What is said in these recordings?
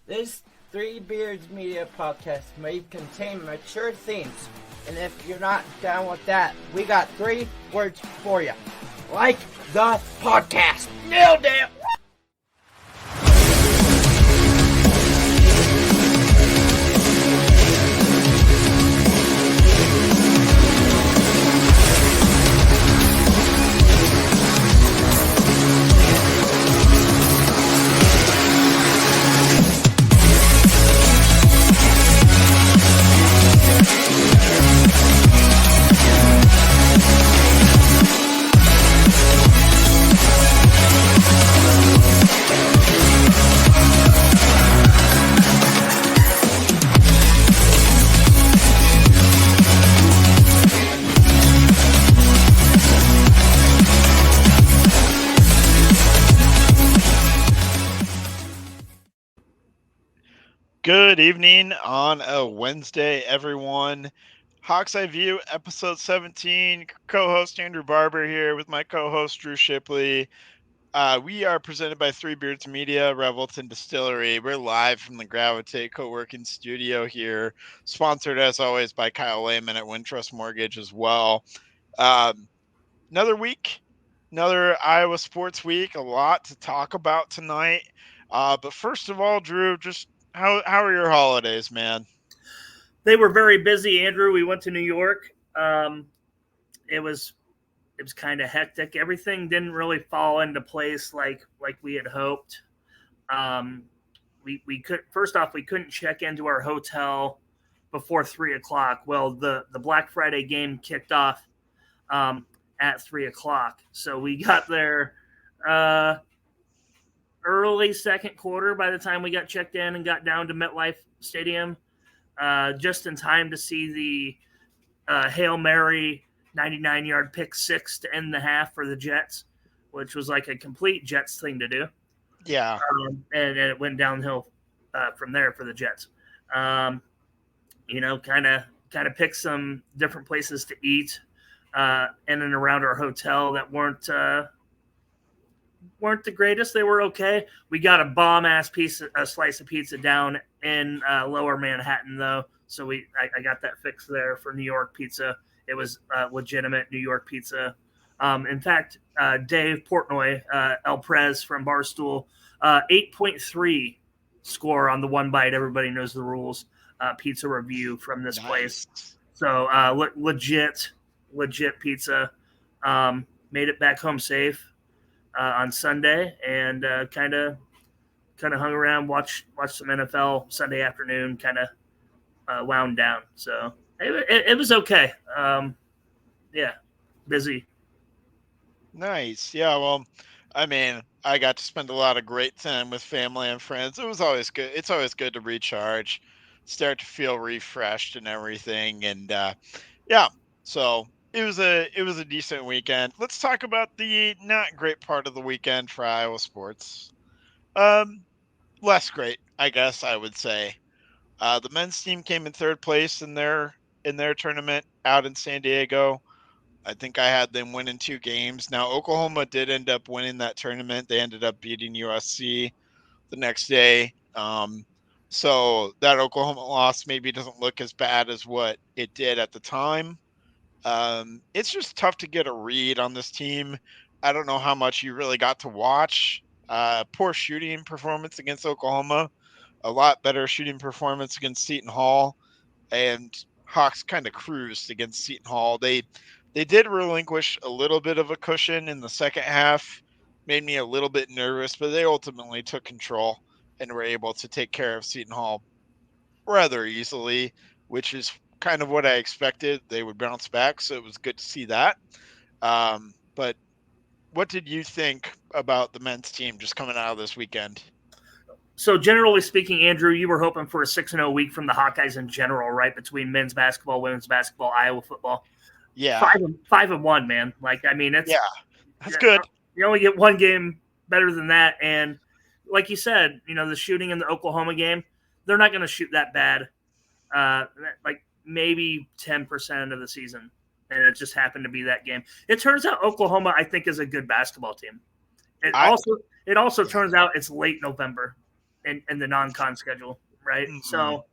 This Three Beards Media podcast may contain mature themes, and if you're not down with that, we got 3 words for you. Like the podcast. Nailed it! Good evening on a Wednesday, everyone. Hawks Eye View, episode 17. Co-host Andrew Barber here with my co-host Drew Shipley. We are presented by Three Beards Media, Revelton Distillery. We're live from the Gravitate co-working studio here, sponsored as always by Kyle Lehman at Wintrust Mortgage as well. Another week, another Iowa Sports Week. A lot to talk about tonight. But first of all, Drew, just how are your holidays, man? They were very busy, Andrew. We went to New York. It was kind of hectic. Everything didn't really fall into place like we had hoped. We couldn't check into our hotel before 3:00. Well, the Black Friday game kicked off at 3:00, so we got there early second quarter by the time we got checked in and got down to MetLife Stadium, just in time to see the Hail Mary 99-yard pick six to end the half for the Jets, which was like a complete Jets thing to do. Yeah. And it went downhill from there for the Jets. Kind of picked some different places to eat in and around our hotel that weren't the greatest. They were okay. We got a bomb-ass slice of pizza down in Lower Manhattan, though. So I got that fixed there for New York pizza. It was legitimate New York pizza. In fact, Dave Portnoy, El Prez from Barstool, 8.3 score on the One Bite. Everybody knows the rules. Pizza review from this place. So legit pizza. Made it back home safe on Sunday, and kind of hung around, watched some NFL Sunday afternoon, kind of wound down. So it was okay. Busy. Nice. Yeah, well, I mean, I got to spend a lot of great time with family and friends. It was always good. It's always good to recharge, start to feel refreshed and everything. And so it was a decent weekend. Let's talk about the not great part of the weekend for Iowa sports. Less great, I guess I would say. The men's team came in third place in their tournament out in San Diego. I think I had them winning 2 games. Now, Oklahoma did end up winning that tournament. They ended up beating USC the next day. So that Oklahoma loss maybe doesn't look as bad as what it did at the time. It's just tough to get a read on this team. I don't know how much you really got to watch. Poor shooting performance against Oklahoma. A lot better shooting performance against Seton Hall. And Hawks kind of cruised against Seton Hall. They did relinquish a little bit of a cushion in the second half. Made me a little bit nervous, but they ultimately took control and were able to take care of Seton Hall rather easily, which is kind of what I expected. They would bounce back, so it was good to see that. But what did you think about the men's team just coming out of this weekend? So generally speaking, Andrew, you were hoping for a 6-0 week from the Hawkeyes in general, right? Between men's basketball, women's basketball, Iowa football. Yeah. 5-1, man. Like, I mean, that's good. You only get one game better than that. And like you said, the shooting in the Oklahoma game, they're not going to shoot that bad. Like maybe 10% of the season. And it just happened to be that game. It turns out Oklahoma, I think, is a good basketball team. It also turns out it's late November. in the non-con schedule, right? Mhm. So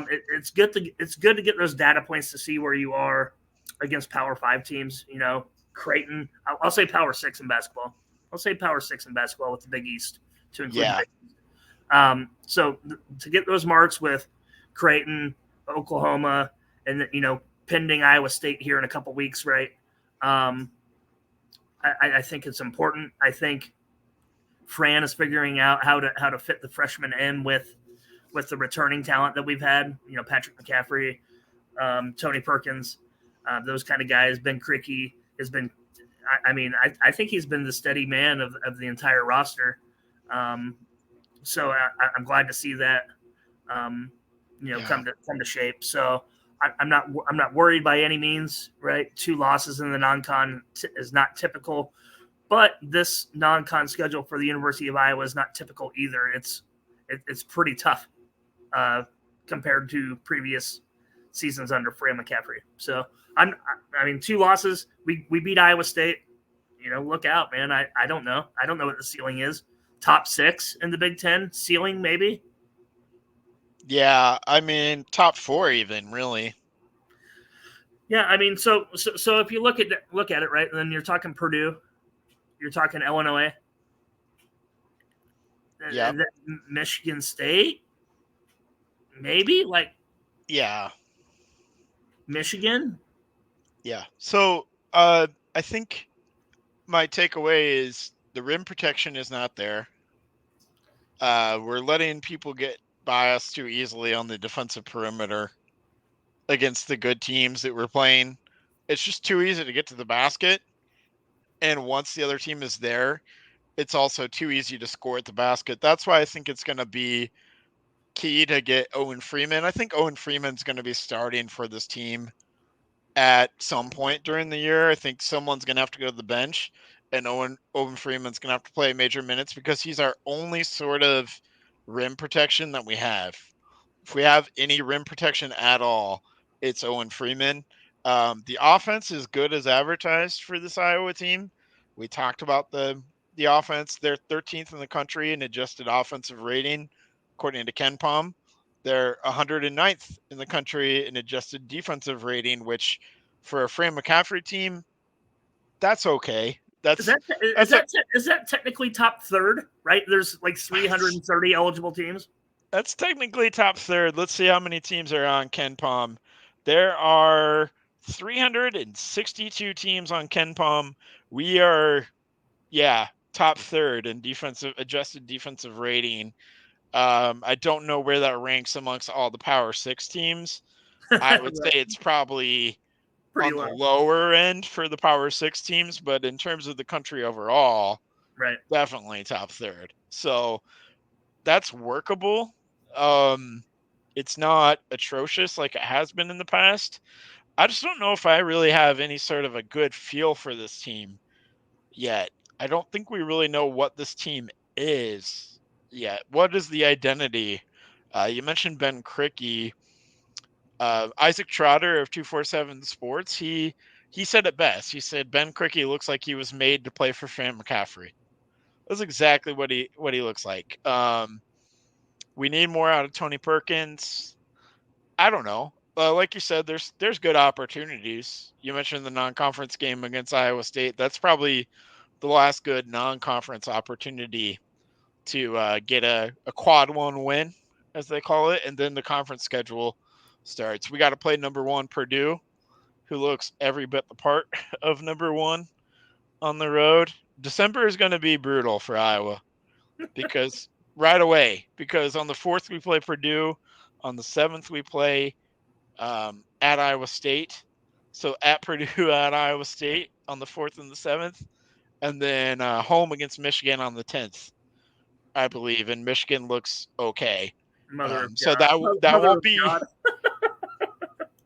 it's good to get those data points to see where you are against Power 5 teams. Creighton. I'll say Power 6 in basketball. I'll say Power 6 in basketball with the Big East to include Yeah. the Big East. So to get those marks with Creighton, Oklahoma, and pending Iowa State here in a couple weeks, right? I think it's important. I think Fran is figuring out how to fit the freshmen in with the returning talent that we've had. Patrick McCaffrey, Tony Perkins, those kind of guys. Ben Krikke has been. I think he's been the steady man of the entire roster. So I'm glad to see that. Come to shape. So I'm not worried by any means. Right, 2 losses in the non-con is not typical, but this non-con schedule for the University of Iowa is not typical either. It's pretty tough compared to previous seasons under Fran McCaffrey. So 2 losses. We beat Iowa State. Look out, man. I don't know. I don't know what the ceiling is. Top 6 in the Big 10 ceiling, maybe. Yeah, top 4 even, really. Yeah, so if you look at it, right, and then you're talking Purdue, you're talking Illinois, Yeah, Michigan State, maybe yeah, Michigan. yeah. So I think my takeaway is the rim protection is not there. We're letting people get by us too easily on the defensive perimeter against the good teams that we're playing. It's just too easy to get to the basket. And once the other team is there, it's also too easy to score at the basket. That's why I think it's going to be key to get Owen Freeman. I think Owen Freeman's going to be starting for this team at some point during the year. I think someone's going to have to go to the bench, and Owen Freeman's going to have to play major minutes because he's our only sort of rim protection that we have. If we have any rim protection at all, it's Owen Freeman. The offense is good as advertised for this Iowa team. We talked about the offense. They're 13th in the country in adjusted offensive rating, according to KenPom. They're 109th in the country in adjusted defensive rating, which for a Fran McCaffrey team, that's okay. Is that technically top 3rd, right? There's 330 eligible teams. That's technically top 3rd. Let's see how many teams are on KenPom. There are 362 teams on KenPom. We are, top 3rd in adjusted defensive rating. I don't know where that ranks amongst all the Power 6 teams. I would say it's probably pretty on low. The lower end for the Power 6 teams, but in terms of the country overall, right, definitely top 3rd. So that's workable. It's not atrocious like it has been in the past. I just don't know if I really have any sort of a good feel for this team yet. I don't think we really know what this team is yet. What is the identity? You mentioned Ben Krikke. Isaac Trotter of 247 Sports, he said it best. He said Ben Krikke looks like he was made to play for Fran McCaffrey. That's exactly what he looks like. We need more out of Tony Perkins. I don't know. Like you said, there's good opportunities. You mentioned the non-conference game against Iowa State. That's probably the last good non-conference opportunity to get a quad 1 win, as they call it, and then the conference schedule starts. We got to play number 1 Purdue, who looks every bit the part of number 1 on the road. December is going to be brutal for Iowa because right away, because on the 4th we play Purdue, on the 7th we play at Iowa State. So at Purdue, at Iowa State on the 4th and the 7th, and then home against Michigan on the 10th, I believe, and Michigan looks okay. So that will be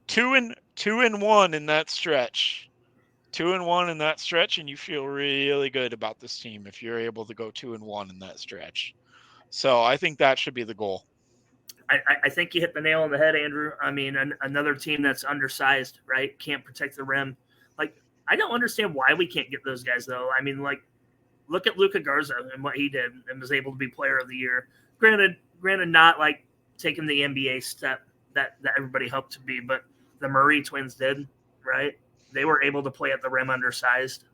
2-1 in that stretch. 2-1 in that stretch, and you feel really good about this team if you're able to go 2-1 in that stretch. So I think that should be the goal. I think you hit the nail on the head, Andrew. Another team that's undersized, right? Can't protect the rim. I don't understand why we can't get those guys though. look at Luka Garza and what he did and was able to be player of the year. Granted, not like taking the NBA step that everybody hoped to be, but the Murray twins did, right? They were able to play at the rim undersized.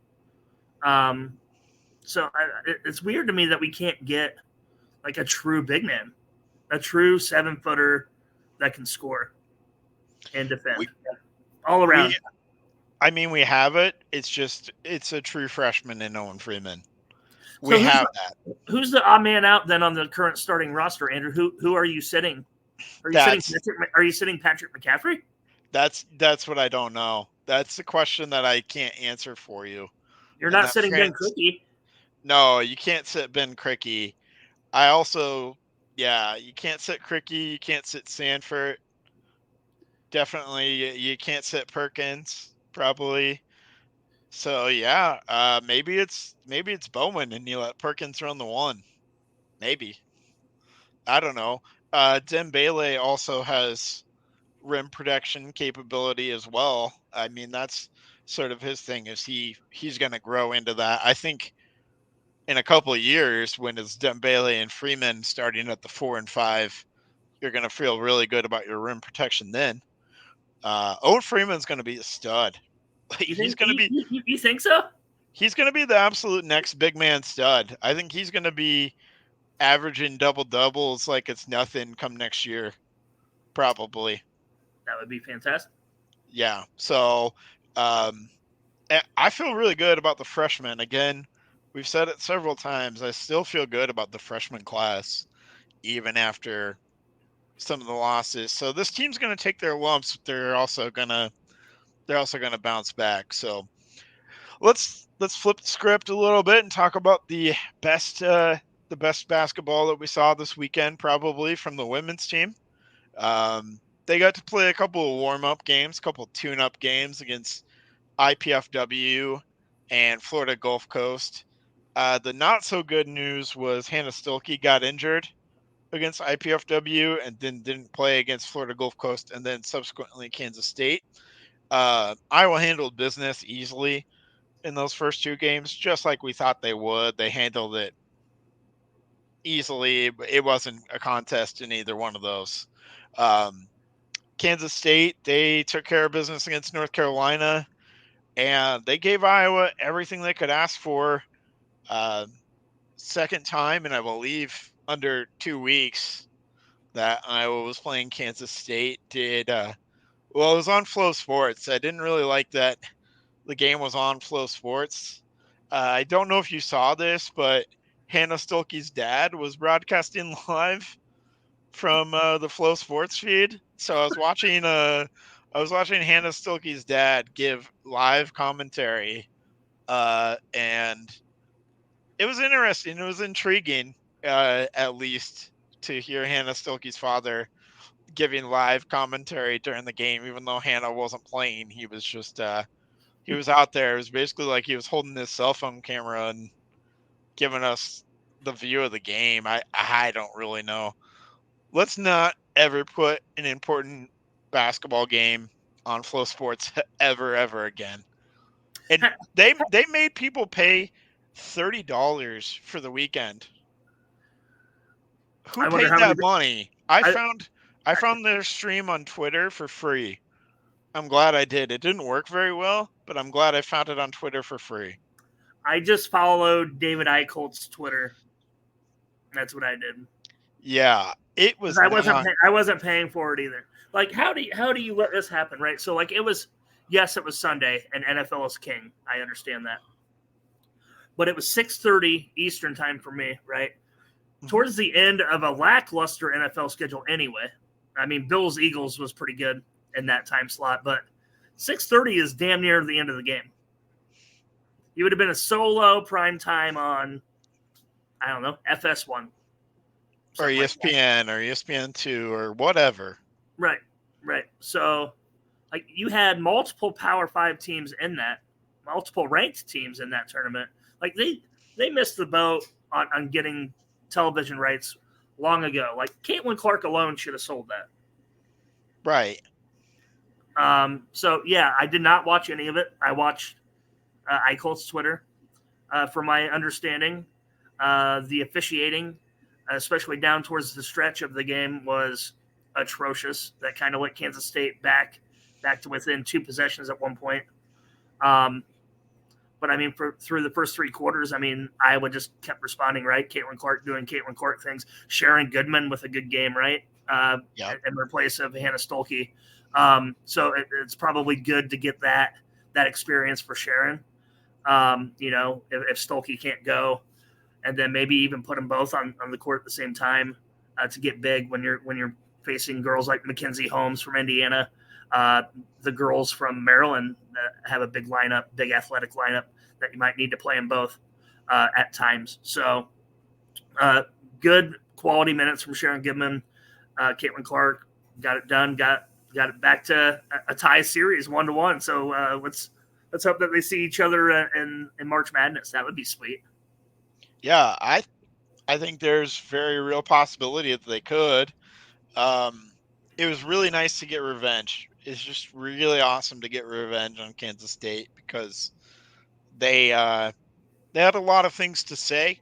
So it's weird to me that we can't get like a true big man, a true 7-footer that can score and defend all around. We have it. It's a true freshman in Owen Freeman. So have that. Who's the odd man out then on the current starting roster, Andrew? Who are you sitting? Are you sitting Patrick McCaffrey? That's what I don't know. That's the question that I can't answer for you. You're not sitting Ben Krikke. No, you can't sit Ben Krikke. I also, you can't sit Krikke. You can't sit Sanford. Definitely, you can't sit Perkins. Probably. So maybe it's Bowman and you let Perkins run the one. Maybe. I don't know. Dembele also has rim protection capability as well. I mean, that's sort of his thing. Is he's going to grow into that? I think in a couple of years, when it's Dembele and Freeman starting at the 4 and 5, you're going to feel really good about your rim protection. Then, Owen Freeman's going to be a stud. You think so? He's going to be the absolute next big man stud. I think he's going to be averaging double doubles like it's nothing come next year, probably. That would be fantastic. Yeah. So, I feel really good about the freshmen. Again, we've said it several times. I still feel good about the freshman class, even after some of the losses. So this team's going to take their lumps, but they're also going to bounce back. So let's flip the script a little bit and talk about the best basketball that we saw this weekend, probably from the women's team. They got to play a couple of warm-up games, a couple of tune-up games against IPFW and Florida Gulf Coast. The not-so-good news was Hannah Stolke got injured against IPFW and then didn't play against Florida Gulf Coast and then subsequently Kansas State. Iowa handled business easily in those first two games, just like we thought they would. They handled it easily. It wasn't a contest in either one of those. Kansas State, they took care of business against North Carolina, and they gave Iowa everything they could ask for. Second time in, I believe, under 2 weeks that Iowa was playing Kansas State. It was on Flow Sports. I didn't really like that the game was on Flow Sports. I don't know if you saw this, but Hannah Stolke's dad was broadcasting live from the Flow Sports feed. So I was watching Hannah Stolke's dad give live commentary, and it was interesting. It was intriguing, at least, to hear Hannah Stolke's father giving live commentary during the game, even though Hannah wasn't playing. He was just he was out there. It was basically like he was holding his cell phone camera and giving us the view of the game. I don't really know. Let's not ever put an important basketball game on Flow Sports ever again. And they made people pay $30 for the weekend. Who paid that money? I found their stream on Twitter for free. I'm glad I did. It didn't work very well, but I'm glad I found it on Twitter for free. I just followed David Eicholt's Twitter. That's what I did. Yeah, it was. I wasn't paying for it either. Like, how do you let this happen, right? So, like, it was Sunday, and NFL is king. I understand that, but it was 6:30 Eastern time for me, right? Mm-hmm. Towards the end of a lackluster NFL schedule, anyway. I mean, Bills Eagles was pretty good in that time slot, but 6:30 is damn near the end of the game. You would have been a solo prime time on, I don't know, FS1. Or ESPN or ESPN2 or whatever. Right. So, like, you had multiple Power 5 teams in that, multiple ranked teams in that tournament. Like, they missed the boat on getting television rights long ago. Like, Caitlin Clark alone should have sold that. Right. So, yeah, I did not watch any of it. I watched Eicholt's Twitter. from my understanding. The officiating, especially down towards the stretch of the game, was atrocious. That kind of let Kansas State back to within 2 possessions at one point. But I mean, through the first 3 quarters, I mean, Iowa just kept responding, right? Caitlin Clark doing Caitlin Clark things. Sharon Goodman with a good game, right? In replace of Hannah Stolke. So it's probably good to get that experience for Sharon. If Stolke can't go, and then maybe even put them both on the court at the same time to get big when you're facing girls like Mackenzie Holmes from Indiana. The girls from Maryland have a big lineup, big athletic lineup that you might need to play them both at times. So good quality minutes from Sharon Goodman. Caitlin Clark got it done, got it back to a tie series 1-1. So let's hope that they see each other in March Madness. That would be sweet. Yeah, I think there's very real possibility that they could. It was really nice to get revenge. It's just really awesome to get revenge on Kansas State because they had a lot of things to say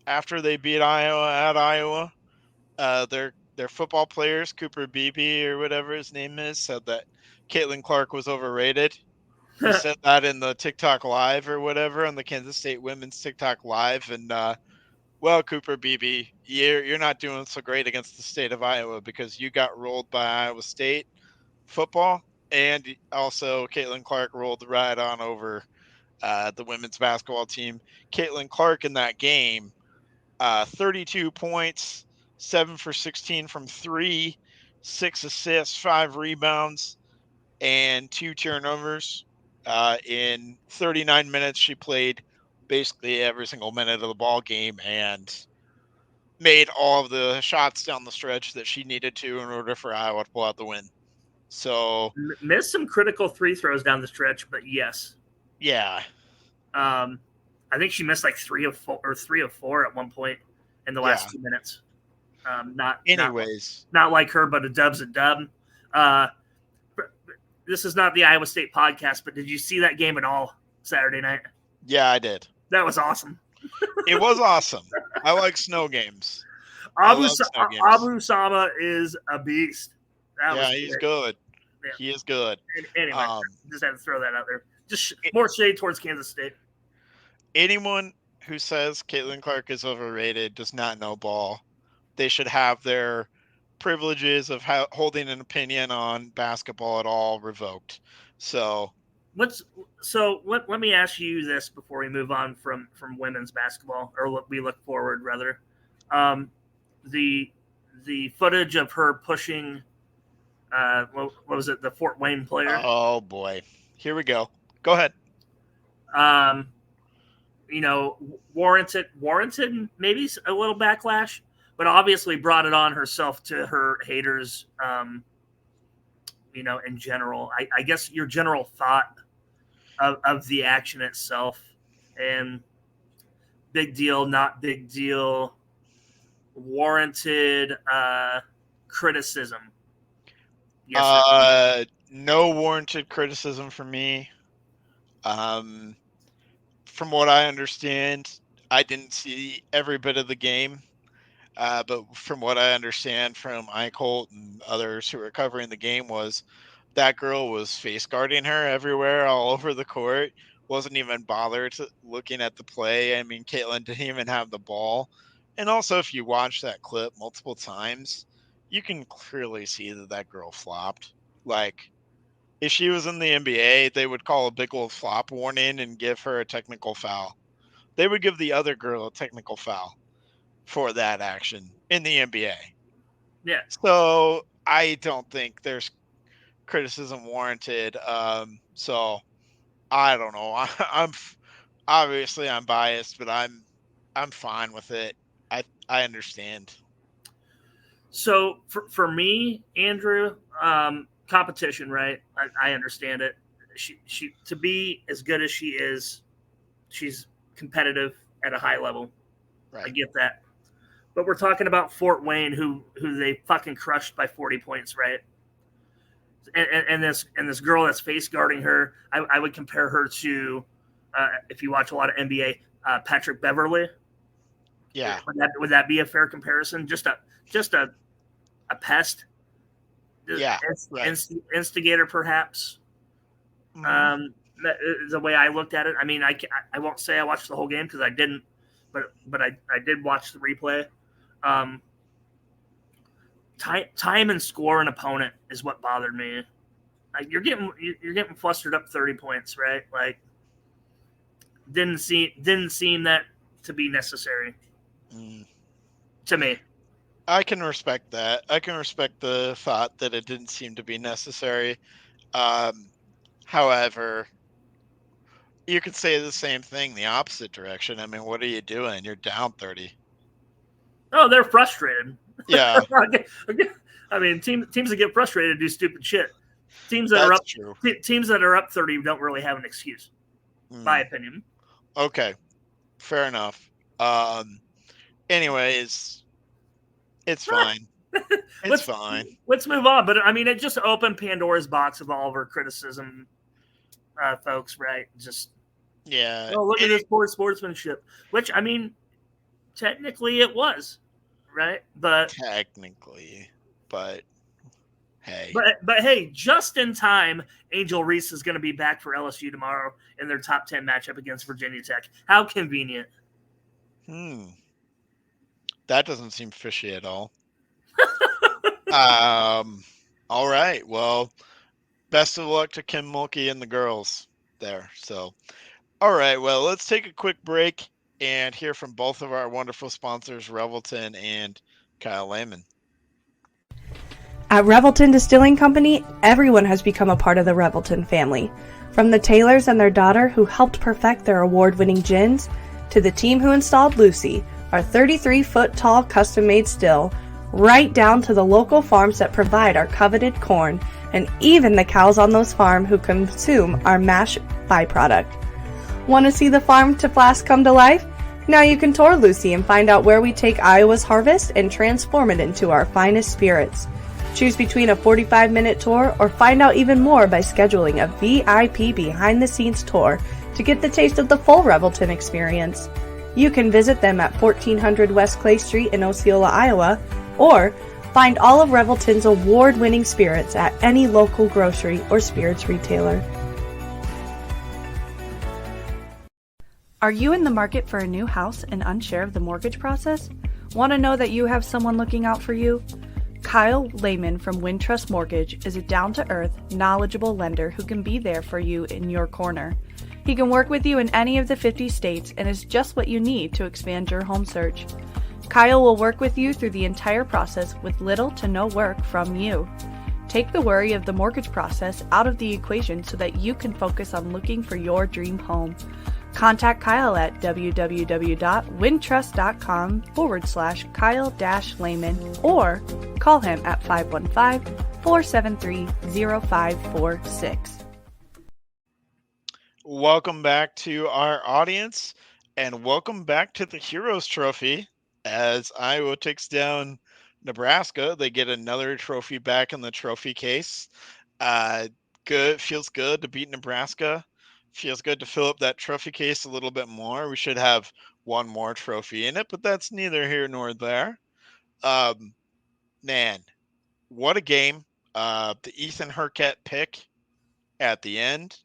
after they beat Iowa at Iowa. Their football players, Cooper Beebe or whatever his name is, said that Caitlin Clark was overrated. He said that in the TikTok Live or whatever on the Kansas State women's TikTok Live, and well, Cooper Beebe, you're not doing so great against the state of Iowa because you got rolled by Iowa State football, and also Caitlin Clark rolled right on over the women's basketball team. Caitlin Clark in that game, 32 points, 7 for 16 from 3, 6 assists, 5 rebounds, and 2 turnovers. In 39 minutes, she played basically every single minute of the ball game and made all of the shots down the stretch that she needed to in order for Iowa to pull out the win. So missed some critical free throws down the stretch, but yes. Yeah. I think she missed like 3 of 4 at one point in the last 2 minutes. Not like her, but a dub's a dub. This is not the Iowa State podcast, but did you see that game at all Saturday night? Yeah, I did. That was awesome. It was awesome. I like snow games. Abu Sama is a beast. He's good. Yeah. He is good. Anyway, just had to throw that out there. Just more shade towards Kansas State. Anyone who says Caitlin Clark is overrated does not know ball. They should have their privileges of holding an opinion on basketball at all revoked. So let me ask you this before we move on from women's basketball, or we look forward rather. The footage of her pushing what was it, the Fort Wayne player? Oh boy, here we go. Go ahead. Warranted maybe a little backlash, but obviously brought it on herself to her haters. In general, I guess your general thought of the action itself, and big deal, not big deal, warranted criticism. Yes. No warranted criticism from me. From what I understand, I didn't see every bit of the game. But from what I understand from Ike Holt and others who were covering the game was that girl was face guarding her everywhere, all over the court. Wasn't even bothered looking at the play. I mean, Caitlin didn't even have the ball. And also, if you watch that clip multiple times, you can clearly see that girl flopped. Like, if she was in the NBA, they would call a big old flop warning and give her a technical foul. They would give the other girl a technical foul for that action in the NBA. Yeah. So I don't think there's criticism warranted. So I don't know. I'm obviously I'm biased, but I'm fine with it. I understand. So for me, Andrew, competition, right? I understand it. She to be as good as she is, she's competitive at a high level. Right. I get that. But we're talking about Fort Wayne, who they fucking crushed by 40 points, right? And this girl that's face guarding her, I would compare her to, if you watch a lot of NBA, Patrick Beverly. Yeah. Would that be a fair comparison? Just a pest. Yeah. Right. Instigator, perhaps. Mhm. That is the way I looked at it. I mean, I won't say I watched the whole game because I didn't, but I did watch the replay. Time and score an opponent is what bothered me. Like you're getting flustered up 30 points, right? Like didn't seem that to be necessary to me. I can respect that. I can respect the thought that it didn't seem to be necessary. However, you could say the same thing the opposite direction. I mean, what are you doing? You're down 30. Oh, they're frustrated. Yeah. I mean, teams that get frustrated do stupid shit. Teams that That's are up true. Teams that are up 30 don't really have an excuse, my opinion. Okay, fair enough. Anyways, it's fine. It's fine. Let's move on. But I mean, it just opened Pandora's box of all of our criticism, folks. Right? Just Yeah. oh, look at this poor sportsmanship. Which I mean, technically it was, right? But technically, but hey. But hey, just in time, Angel Reese is going to be back for LSU tomorrow in their top 10 matchup against Virginia Tech. How convenient. That doesn't seem fishy at all. All right. Well, best of luck to Kim Mulkey and the girls there. So, all right. Well, let's take a quick break and hear from both of our wonderful sponsors, Revelton and Kyle Lehman. At Revelton Distilling Company, everyone has become a part of the Revelton family. From the Taylors and their daughter who helped perfect their award-winning gins, to the team who installed Lucy, our 33-foot-tall custom-made still, right down to the local farms that provide our coveted corn, and even the cows on those farms who consume our mash byproduct. Want to see the farm to flask come to life? Now you can tour Lucy and find out where we take Iowa's harvest and transform it into our finest spirits. Choose between a 45-minute tour or find out even more by scheduling a VIP behind-the-scenes tour to get the taste of the full Revelton experience. You can visit them at 1400 West Clay Street in Osceola, Iowa, or find all of Revelton's award-winning spirits at any local grocery or spirits retailer. Are you in the market for a new house and unsure of the mortgage process? Want to know that you have someone looking out for you? Kyle Lehman from Wintrust Mortgage is a down-to-earth, knowledgeable lender who can be there for you in your corner. He can work with you in any of the 50 states and is just what you need to expand your home search. Kyle will work with you through the entire process with little to no work from you. Take the worry of the mortgage process out of the equation so that you can focus on looking for your dream home. Contact Kyle at www.wintrust.com/Kyle-Lehman or call him at 515-473-0546. Welcome back to our audience and welcome back to the Heroes Trophy. As Iowa takes down Nebraska, they get another trophy back in the trophy case. Feels good to beat Nebraska. Feels good to fill up that trophy case a little bit more. We should have one more trophy in it, but that's neither here nor there. Man, what a game. The Ethan Herket pick at the end,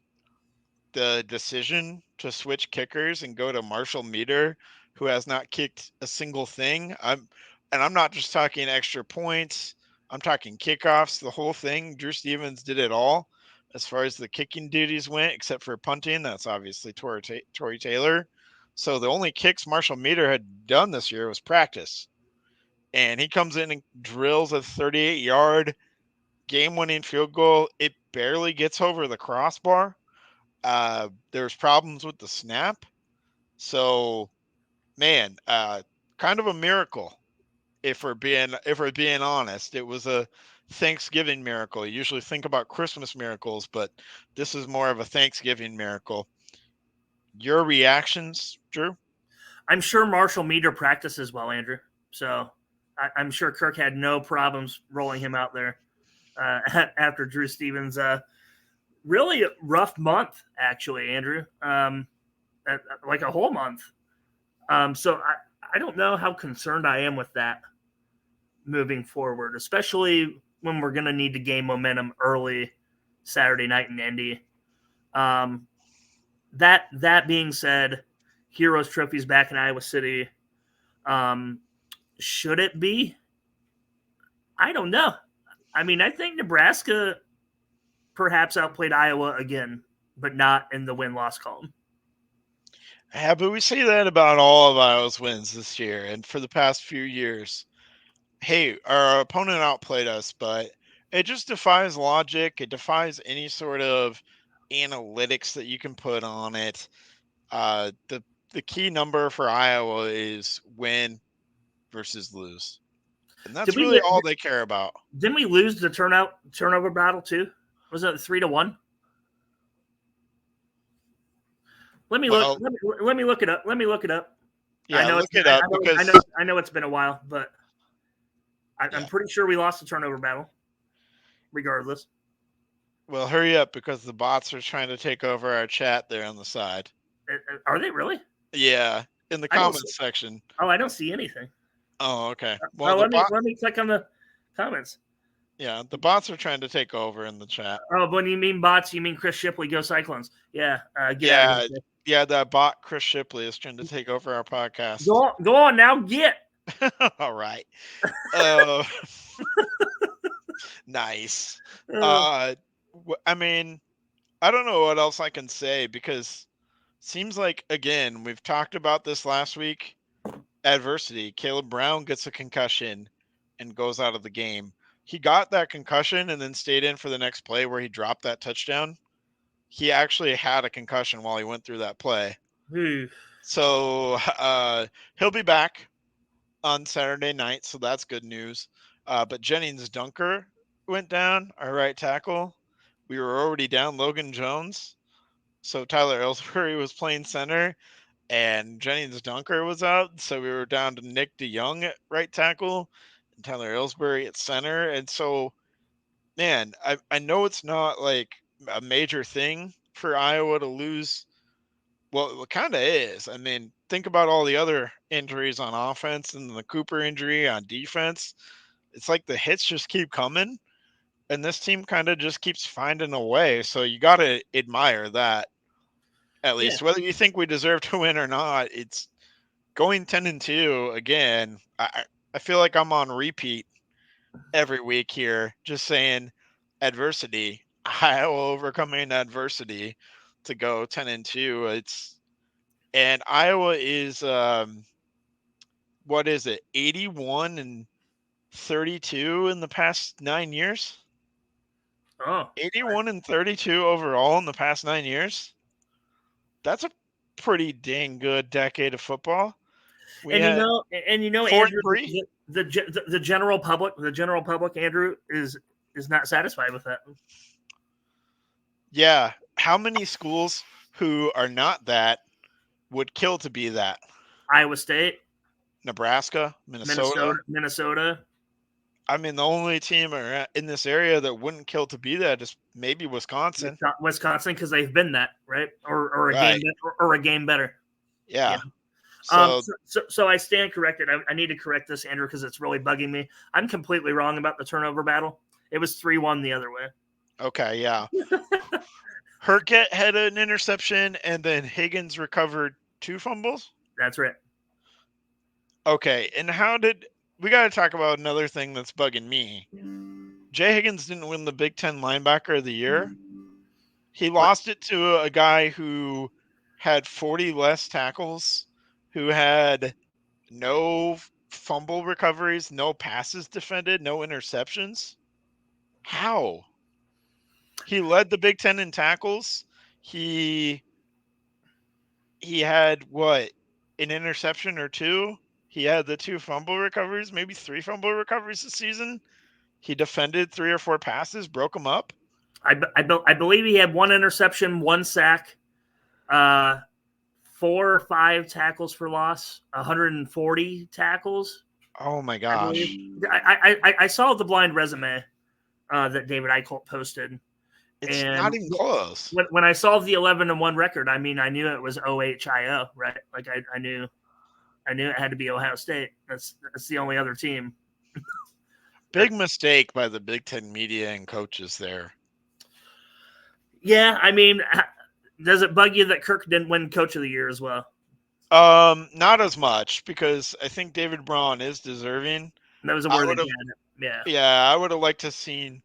the decision to switch kickers and go to Marshall Meter, who has not kicked a single thing. I'm not just talking extra points. I'm talking kickoffs, the whole thing. Drew Stevens did it all as far as the kicking duties went, except for punting. That's obviously Tory Taylor. So the only kicks Marshall Meter had done this year was practice. And he comes in and drills a 38-yard game-winning field goal. It barely gets over the crossbar. There's problems with the snap. So, man, kind of a miracle. If we're being honest, it was a Thanksgiving miracle. You usually think about Christmas miracles, but this is more of a Thanksgiving miracle. Your reactions, Drew? I'm sure Marshall Meter practices well, Andrew. So I'm sure Kirk had no problems rolling him out there after Drew Stevens. Really rough month, actually, Andrew. Like a whole month. So I don't know how concerned I am with that moving forward, especially when we're going to need to gain momentum early Saturday night in Indy. That being said, Heroes Trophy's back in Iowa City. Should it be? I don't know. I mean, I think Nebraska perhaps outplayed Iowa again, but not in the win-loss column. Yeah, but we say that about all of Iowa's wins this year and for the past few years. Hey, our opponent outplayed us, but it just defies logic. It defies any sort of analytics that you can put on it. The key number for Iowa is win versus lose. And that's really all they care about. Didn't we lose the turnover battle too? Was it 3-1? Let me look it up. Let me look it up. Yeah, look it up because I know it's been a while, but I'm pretty sure we lost the turnover battle. Regardless. Well, hurry up because the bots are trying to take over our chat there on the side. Are they really? Yeah, in the comments section. Oh, I don't see anything. Oh, okay. Well, let me click on the comments. Yeah, the bots are trying to take over in the chat. Oh, when you mean bots, you mean Chris Shipley, go Cyclones. Yeah. Yeah, that bot Chris Shipley is trying to take over our podcast. Go on now, get. All right. Nice. I mean, I don't know what else I can say because seems like, again, we've talked about this last week. Adversity. Caleb Brown gets a concussion and goes out of the game. He got that concussion and then stayed in for the next play where he dropped that touchdown. He actually had a concussion while he went through that play. So he'll be back on Saturday night, so that's good news. But Jennings Dunker went down, our right tackle. We were already down Logan Jones. So Tyler Ellsbury was playing center, and Jennings Dunker was out. So we were down to Nick DeYoung at right tackle and Tyler Ellsbury at center. And so, man, I know it's not like a major thing for Iowa to lose. Well, it kind of is. I mean, think about all the other injuries on offense and the Cooper injury on defense. It's like the hits just keep coming, and this team kind of just keeps finding a way. So you got to admire that, at least. Yeah. Whether you think we deserve to win or not, it's going 10-2 again. I feel like I'm on repeat every week here, just saying adversity. Iowa overcoming adversity to go 10-2. And Iowa is what is it? 81-32 in the past 9 years. Oh, 81-32 overall in the past 9 years. That's a pretty dang good decade of football. And you know, Andrew, 4-3. the general public, Andrew, is not satisfied with that. Yeah. How many schools who are not that would kill to be that? Iowa State, Nebraska, Minnesota. I mean, the only team in this area that wouldn't kill to be that is maybe Wisconsin. Wisconsin, because they've been that, right? Or a game better. Yeah. So I stand corrected. I need to correct this, Andrew, because it's really bugging me. I'm completely wrong about the turnover battle. It was 3-1 the other way. Okay, yeah. Herket had an interception, and then Higgins recovered 2 fumbles? That's right. Okay, and we got to talk about another thing that's bugging me. Jay Higgins didn't win the Big 10 linebacker of the year. He lost it to a guy who had 40 less tackles, who had no fumble recoveries, no passes defended, no interceptions. How? He led the Big 10 in tackles. He had what? An interception or 2? He had the 2 fumble recoveries, maybe 3 fumble recoveries this season. He defended 3 or 4 passes, broke them up. I believe he had 1 interception, 1 sack, 4 or 5 tackles for loss, 140 tackles. Oh my gosh! I saw the blind resume that David Eichholt posted. It's not even close. When I saw the 11-1 record, I mean, I knew it was OHIO, right? Like I knew. I knew it had to be Ohio State. That's the only other team. Big mistake by the Big Ten media and coaches there. Yeah, I mean, does it bug you that Kirk didn't win Coach of the Year as well? Not as much, because I think David Braun is deserving. That was a worthy candidate. Yeah. Yeah, I would have liked to seen.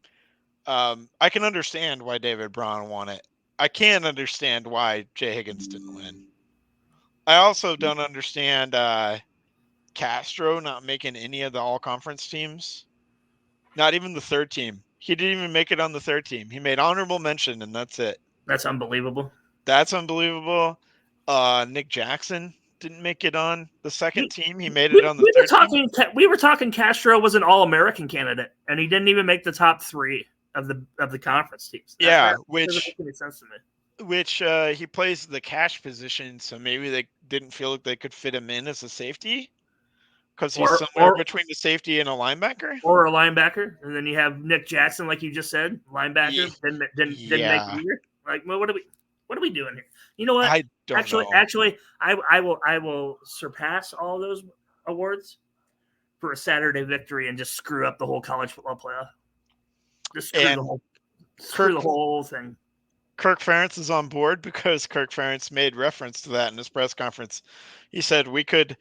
I can understand why David Braun won it. I can't understand why Jay Higgins didn't win. I also don't understand Castro not making any of the all-conference teams. Not even the third team. He didn't even make it on the third team. He made honorable mention, and that's it. That's unbelievable. That's unbelievable. Nick Jackson didn't make it on the second team. He made it on the third team. We were talking Castro was an All-American candidate, and he didn't even make the top 3 of the conference teams. Yeah, that doesn't make any sense to me. Which he plays the cash position, so maybe they didn't feel like they could fit him in as a safety because he's somewhere between the safety and a linebacker. Or a linebacker, and then you have Nick Jackson, like you just said, linebacker. Yeah. Didn't make the year. Like, well, what are we doing here? You know what? I don't know. Actually, I will surpass all those awards for a Saturday victory and just screw up the whole college football playoff. Just screw the whole thing. Kirk Ferentz is on board because Kirk Ferentz made reference to that in his press conference. He said we could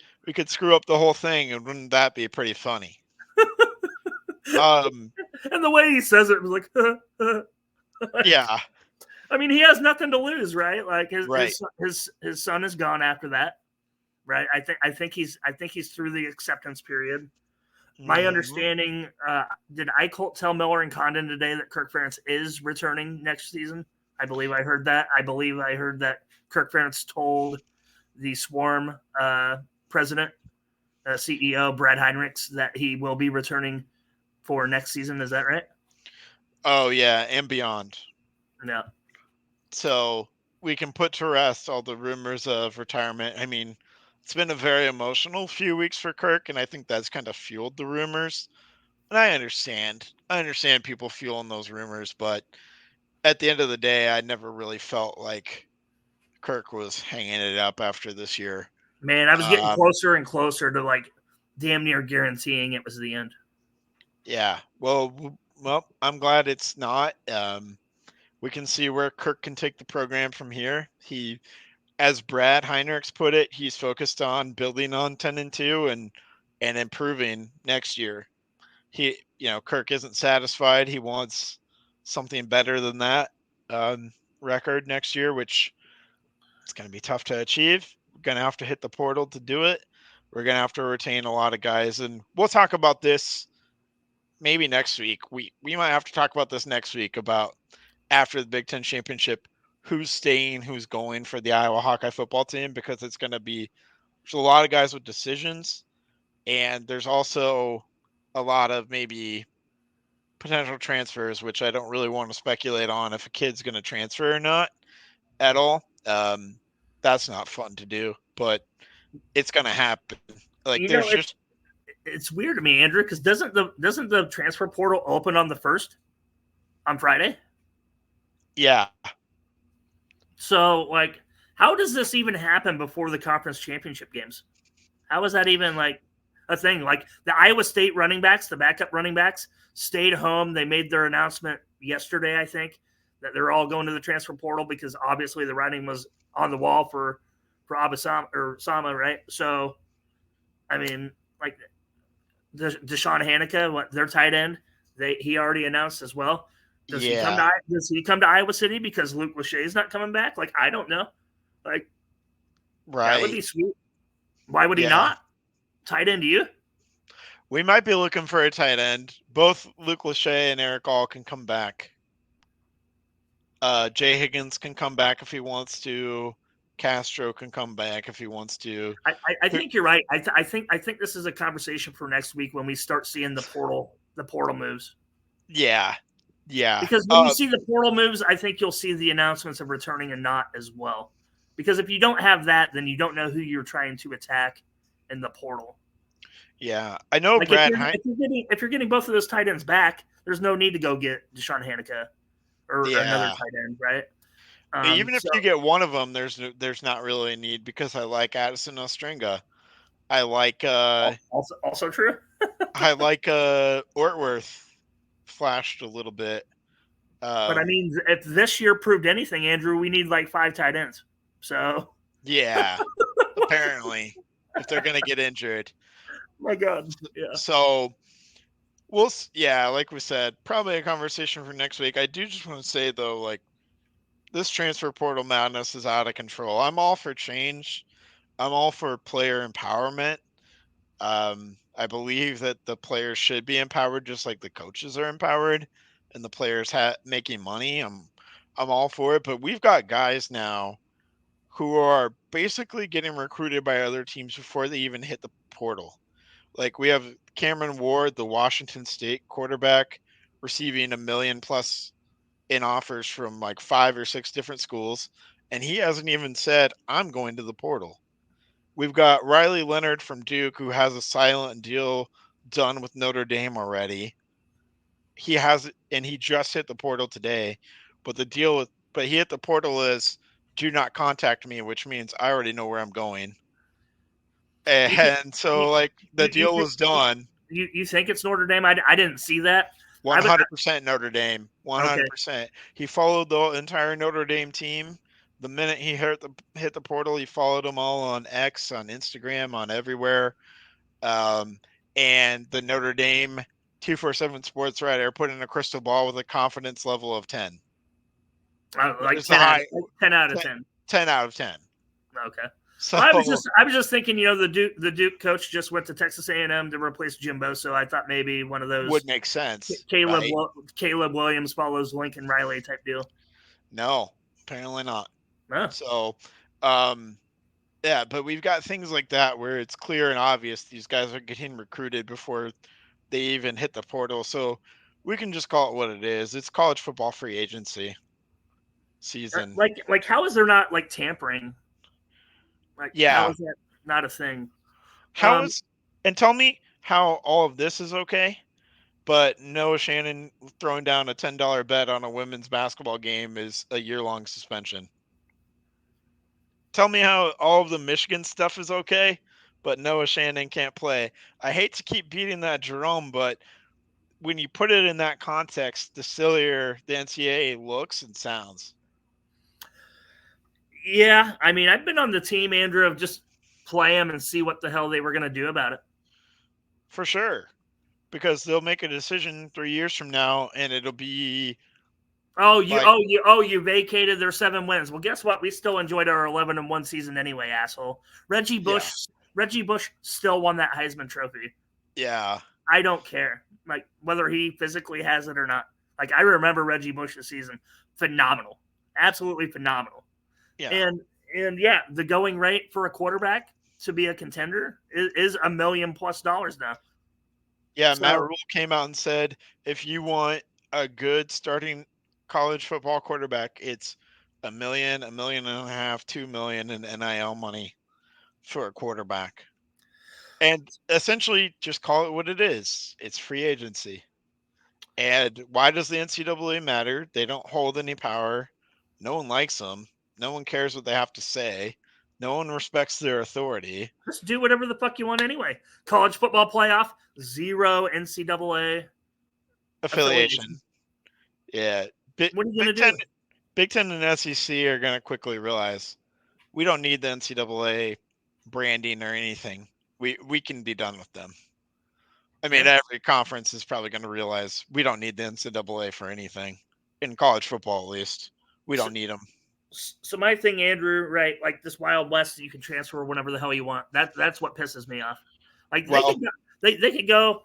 screw up the whole thing, and wouldn't that be pretty funny? And the way he says it was like, yeah. I mean, he has nothing to lose, right? Like his son is gone after that, right? I think he's through the acceptance period. My understanding, did Eichholt tell Miller and Condon today that Kirk Ferentz is returning next season? I believe I heard that. I believe I heard that Kirk Ferentz told the Swarm president, CEO, Brad Heinrichs, that he will be returning for next season. Is that right? Oh, yeah, and beyond. No. So we can put to rest all the rumors of retirement. I mean, it's been a very emotional few weeks for Kirk, and I think that's kind of fueled the rumors. And I understand people fueling those rumors, but at the end of the day, I never really felt like Kirk was hanging it up after this year. Man, I was getting closer and closer to like damn near guaranteeing it was the end. Yeah. Well, I'm glad it's not. We can see where Kirk can take the program from here. He, as Brad Heinrichs put it, he's focused on building on 10-2 and improving next year. Kirk isn't satisfied. He wants something better than that record next year, which it's going to be tough to achieve. We're going to have to hit the portal to do it. We're going to have to retain a lot of guys, and we'll talk about this maybe next week. We might have to talk about this next week about after the Big Ten championship, who's staying, who's going for the Iowa Hawkeye football team, because it's going to be there's a lot of guys with decisions, and there's also a lot of maybe potential transfers, which I don't really want to speculate on if a kid's going to transfer or not at all. That's not fun to do, but it's going to happen. Like it's weird to me, Andrew, because doesn't the transfer portal open on the 1st on Friday? Yeah. So, like, how does this even happen before the conference championship games? How is that even, like, a thing? Like, the Iowa State running backs, the backup running backs, stayed home. They made their announcement yesterday, I think, that they're all going to the transfer portal because obviously the writing was on the wall for Sama, right? So, I mean, like, Deshaun Haneke, their tight end, he already announced as well. Does he come to Iowa City because Luke Lachey is not coming back? Like, I don't know. Like, right. That would be sweet. Why would he not? Tight end to you? We might be looking for a tight end. Both Luke Lachey and Eric All can come back. Jay Higgins can come back if he wants to. Castro can come back if he wants to. I think you're right. I think this is a conversation for next week when we start seeing the portal moves. Yeah. Yeah. Because when you see the portal moves, I think you'll see the announcements of returning and not as well. Because if you don't have that, then you don't know who you're trying to attack in the portal. Yeah. I know, like, Brad. If you're getting both of those tight ends back, there's no need to go get Deshaun Haneke or another tight end, right? Even if you get one of them, there's not really a need because I like Addison Ostringa. I like Also true. I like Ortworth flashed a little bit. But I mean, if this year proved anything, Andrew, we need like 5 tight ends. So Yeah, apparently, if they're gonna get injured. my God, yeah. So yeah, like we said, probably a conversation for next week. I do just want to say though, like, this transfer portal madness is out of control. I'm all for change. I'm all for player empowerment. I believe that the players should be empowered just like the coaches are empowered, and the players making money. I'm all for it, but we've got guys now who are basically getting recruited by other teams before they even hit the portal. Like, we have Cameron Ward, the Washington State quarterback, receiving $1 million plus in offers from like 5 or 6 different schools, and he hasn't even said, I'm going to the portal. We've got Riley Leonard from Duke, who has a silent deal done with Notre Dame already. He has, and he just hit the portal today. But he hit the portal is, do not contact me, which means I already know where I'm going. And so, like, the deal was done. You think it's Notre Dame? I didn't see that. 100% Notre Dame. 100%. Okay. He followed the entire Notre Dame team. The minute he hit the portal, he followed them all on X, on Instagram, on everywhere. And the Notre Dame 247 Sports writer put in a crystal ball with a confidence level of 10. Like 10 out of 10. 10 out of 10. Okay. So well, I was just thinking, the Duke coach just went to Texas A&M to replace Jimbo, so I thought maybe one of those would make sense. Caleb Williams follows Lincoln Riley type deal. No, apparently not. No. So, yeah, but we've got things like that where it's clear and obvious these guys are getting recruited before they even hit the portal. So we can just call it what it is. It's college football free agency season. Like how is there not like tampering? Like, yeah, how is that not a thing? And tell me how all of this is okay, but Noah Shannon throwing down a $10 bet on a women's basketball game is a year-long suspension. Tell me how all of the Michigan stuff is okay, but Noah Shannon can't play. I hate to keep beating that drum, but when you put it in that context, the sillier the NCAA looks and sounds. Yeah, I mean, I've been on the team, Andrew, of just play them and see what the hell they were going to do about it. For sure, because they'll make a decision 3 years from now, and it'll be. You vacated their 7 wins. Well, guess what? We still enjoyed our 11-1 season anyway, asshole. Reggie Bush still won that Heisman Trophy. Yeah, I don't care, like whether he physically has it or not. Like, I remember Reggie Bush's season, phenomenal, absolutely phenomenal. Yeah. And yeah, the going rate for a quarterback to be a contender is $1 million+ now. Yeah, so, Matt Rule came out and said, if you want a good starting college football quarterback, it's $1 million, $1.5 million, $2 million in NIL money for a quarterback. And essentially just call it what it is. It's free agency. And why does the NCAA matter? They don't hold any power. No one likes them. No one cares what they have to say. No one respects their authority. Just do whatever the fuck you want anyway. College football playoff, 0 NCAA affiliation. Yeah. What are you going to do? Big 10 and SEC are going to quickly realize we don't need the NCAA branding or anything. We can be done with them. I mean, every conference is probably going to realize we don't need the NCAA for anything. In college football, at least. We don't need them. So my thing, Andrew, right, like this Wild West, you can transfer whenever the hell you want. That's what pisses me off. Like, they could go,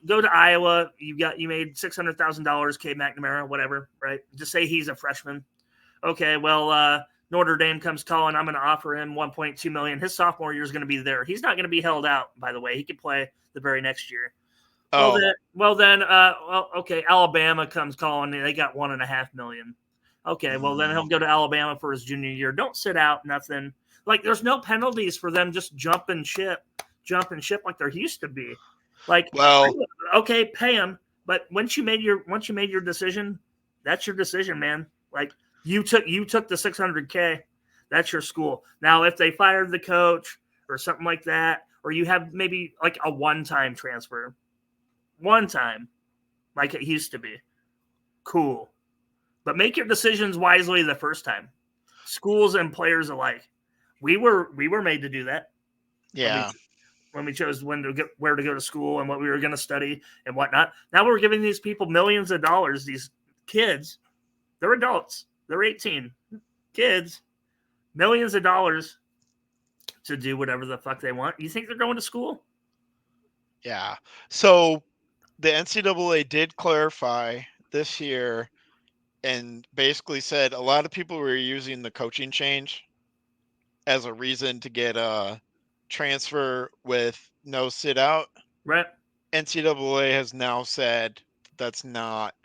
go to Iowa. You made $600,000, K. McNamara, whatever, right? Just say he's a freshman. Okay, well, Notre Dame comes calling. I'm going to offer him $1.2 million. His sophomore year is going to be there. He's not going to be held out, by the way. He could play the very next year. Oh. Okay, Alabama comes calling. They got $1.5 million. Okay, well, then he'll go to Alabama for his junior year. Don't sit out, nothing. Like, there's no penalties for them just jump and ship like there used to be. Like, well, okay, pay them, but once you made your decision, that's your decision, man. Like, you took the $600K, that's your school. Now, if they fired the coach, or something like that, or you have maybe like a one-time transfer, one time, like it used to be. Cool, but make your decisions wisely the first time. Schools and players alike. We were made to do that. Yeah. When we chose where to go to school and what we were going to study and whatnot. Now we're giving these people millions of dollars. These kids, they're adults. They're 18 kids, millions of dollars to do whatever the fuck they want. You think they're going to school? Yeah. So the NCAA did clarify this year and basically said a lot of people were using the coaching change as a reason to get a transfer with no sit out. Right. NCAA has now said that's not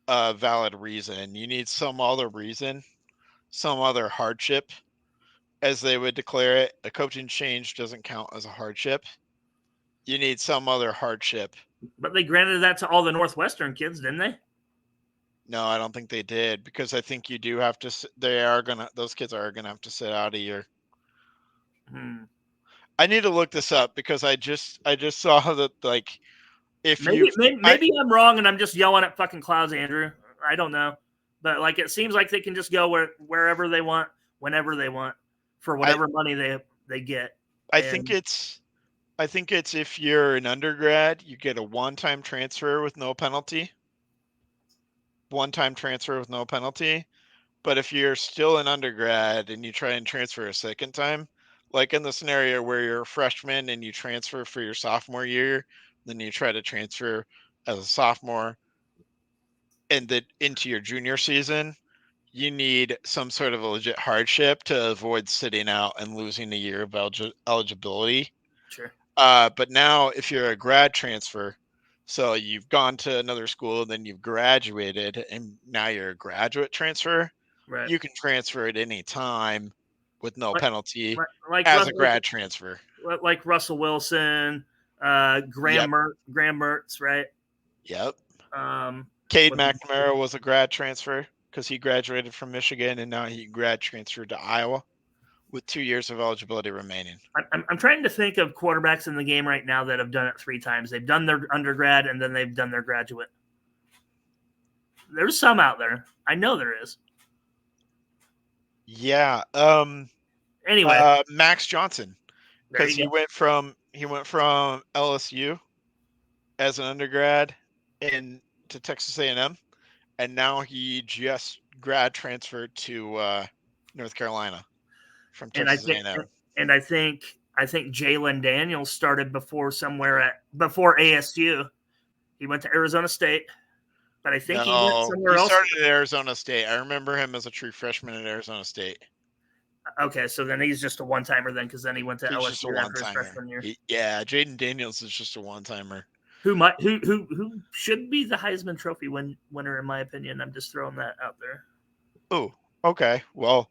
a valid reason. You need some other reason, some other hardship, as they would declare it. A coaching change doesn't count as a hardship. You need some other hardship. But they granted that to all the Northwestern kids, didn't they? No, I don't think they did, because I think you do have to. Those kids are gonna have to sit out a year. I need to look this up because I just saw that, like, if maybe I'm wrong and I'm just yelling at fucking clouds, Andrew. I don't know, but like it seems like they can just go wherever they want, whenever they want, for whatever money they get. I think it's if you're an undergrad, you get a one-time transfer with no penalty. One-time transfer with no penalty. But if you're still an undergrad and you try and transfer a second time, like in the scenario where you're a freshman and you transfer for your sophomore year, then you try to transfer as a sophomore and then into your junior season, you need some sort of a legit hardship to avoid sitting out and losing a year of eligibility. Sure. But now if you're a grad transfer, so you've gone to another school and then you've graduated and now you're a graduate transfer, right. You can transfer at any time with no penalty like as a grad transfer. Like Russell Wilson, Graham Mertz, right? Yep. Cade McNamara was a grad transfer because he graduated from Michigan and now he grad transferred to Iowa with 2 years of eligibility remaining. I'm trying to think of quarterbacks in the game right now that have done it 3 times. They've done their undergrad and then they've done their graduate. There's some out there. I know there is. Yeah. Anyway, Max Johnson, because he went from LSU as an undergrad to Texas A&M, and now he just grad transferred to North Carolina from Texas A&M. And I think Jalen Daniels started before ASU. He went to Arizona State, but I think he went somewhere else. He started at Arizona State. I remember him as a true freshman at Arizona State. Okay, so then he's just a one-timer then, because then he went to LSU after his freshman year. Jaden Daniels is just a one-timer. Who should be the Heisman Trophy winner, in my opinion. I'm just throwing that out there. Oh, okay. Well,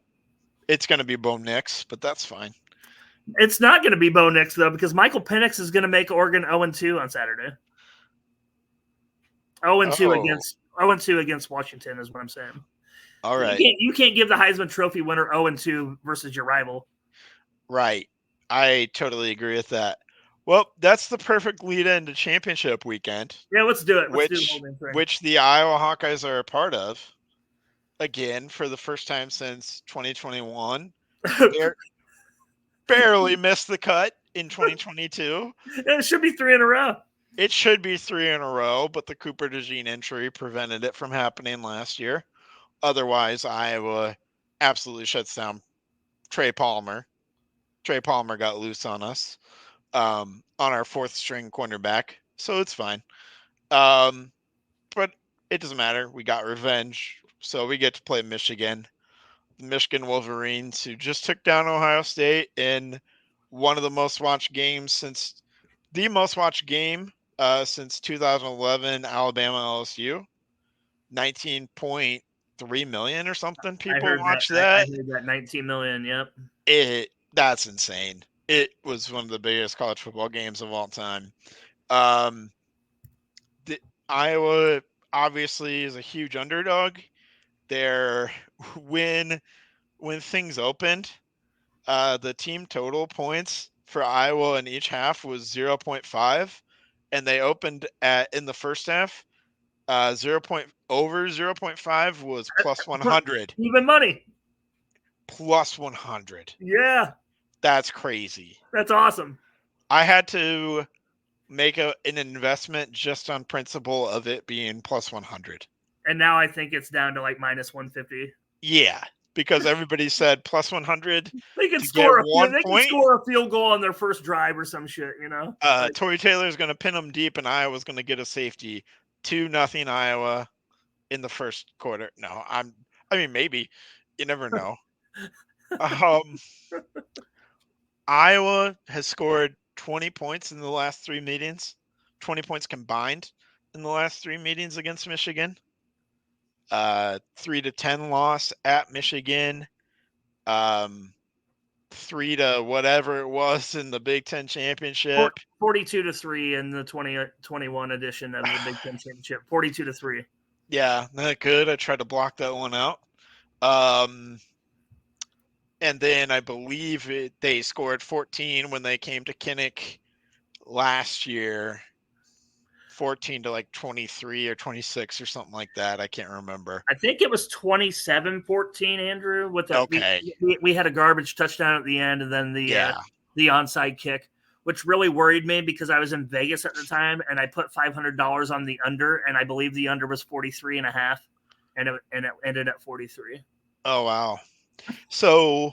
it's going to be Bo Nix, but that's fine. It's not going to be Bo Nix, though, because Michael Penix is going to make Oregon 0-2 on Saturday. 0-2 against Washington is what I'm saying. All right. You can't give the Heisman Trophy winner 0-2 versus your rival. Right. I totally agree with that. Well, that's the perfect lead into championship weekend. Yeah, let's do it. Which the Iowa Hawkeyes are a part of. Again, for the first time since 2021. Barely missed the cut in 2022. It should be 3 in a row. It should be 3 in a row, but the Cooper DeJean injury prevented it from happening last year. Otherwise, Iowa absolutely shuts down Trey Palmer. Trey Palmer got loose on us on our 4th string cornerback, so it's fine. But it doesn't matter. We got revenge, so we get to play Michigan. The Michigan Wolverines, who just took down Ohio State in one of the most watched games since 2011 Alabama LSU. 19.3 million or something people watched that. I heard that 19 million, yep. That's insane. It was one of the biggest college football games of all time. Iowa obviously is a huge underdog. When things opened, The team total points for Iowa in each half was 0.5, and they opened in the first half. 0.5 was plus 100. Even money. Plus 100. Yeah, That's crazy. that's awesome. I had to make an investment just on principle of it being plus 100. And now I think it's down to like minus 150. Yeah, because everybody said plus 100 They can to score get 1 They point. can score a field goal on their first drive or some shit, you know. Tory Taylor's going to pin them deep, and Iowa's going to get a safety. 2-0 Iowa in the first quarter. No, I mean maybe. You never know. Iowa has scored 20 points in the last 3 meetings. 20 points combined in the last 3 meetings against Michigan. 3-10 loss at Michigan. 3 to whatever it was in the Big Ten championship. 42-3 in the 2021 edition of the Big Ten championship. 42-3. Yeah, not good. I tried to block that one out. And then I believe they scored 14 when they came to Kinnick last year. 14 to like 23 or 26 or something like that. I can't remember. I think it was 27-14, Andrew. Okay. We had a garbage touchdown at the end, and then the onside kick, which really worried me because I was in Vegas at the time, and I put $500 on the under, and I believe the under was 43.5, and it ended at 43. Oh wow. So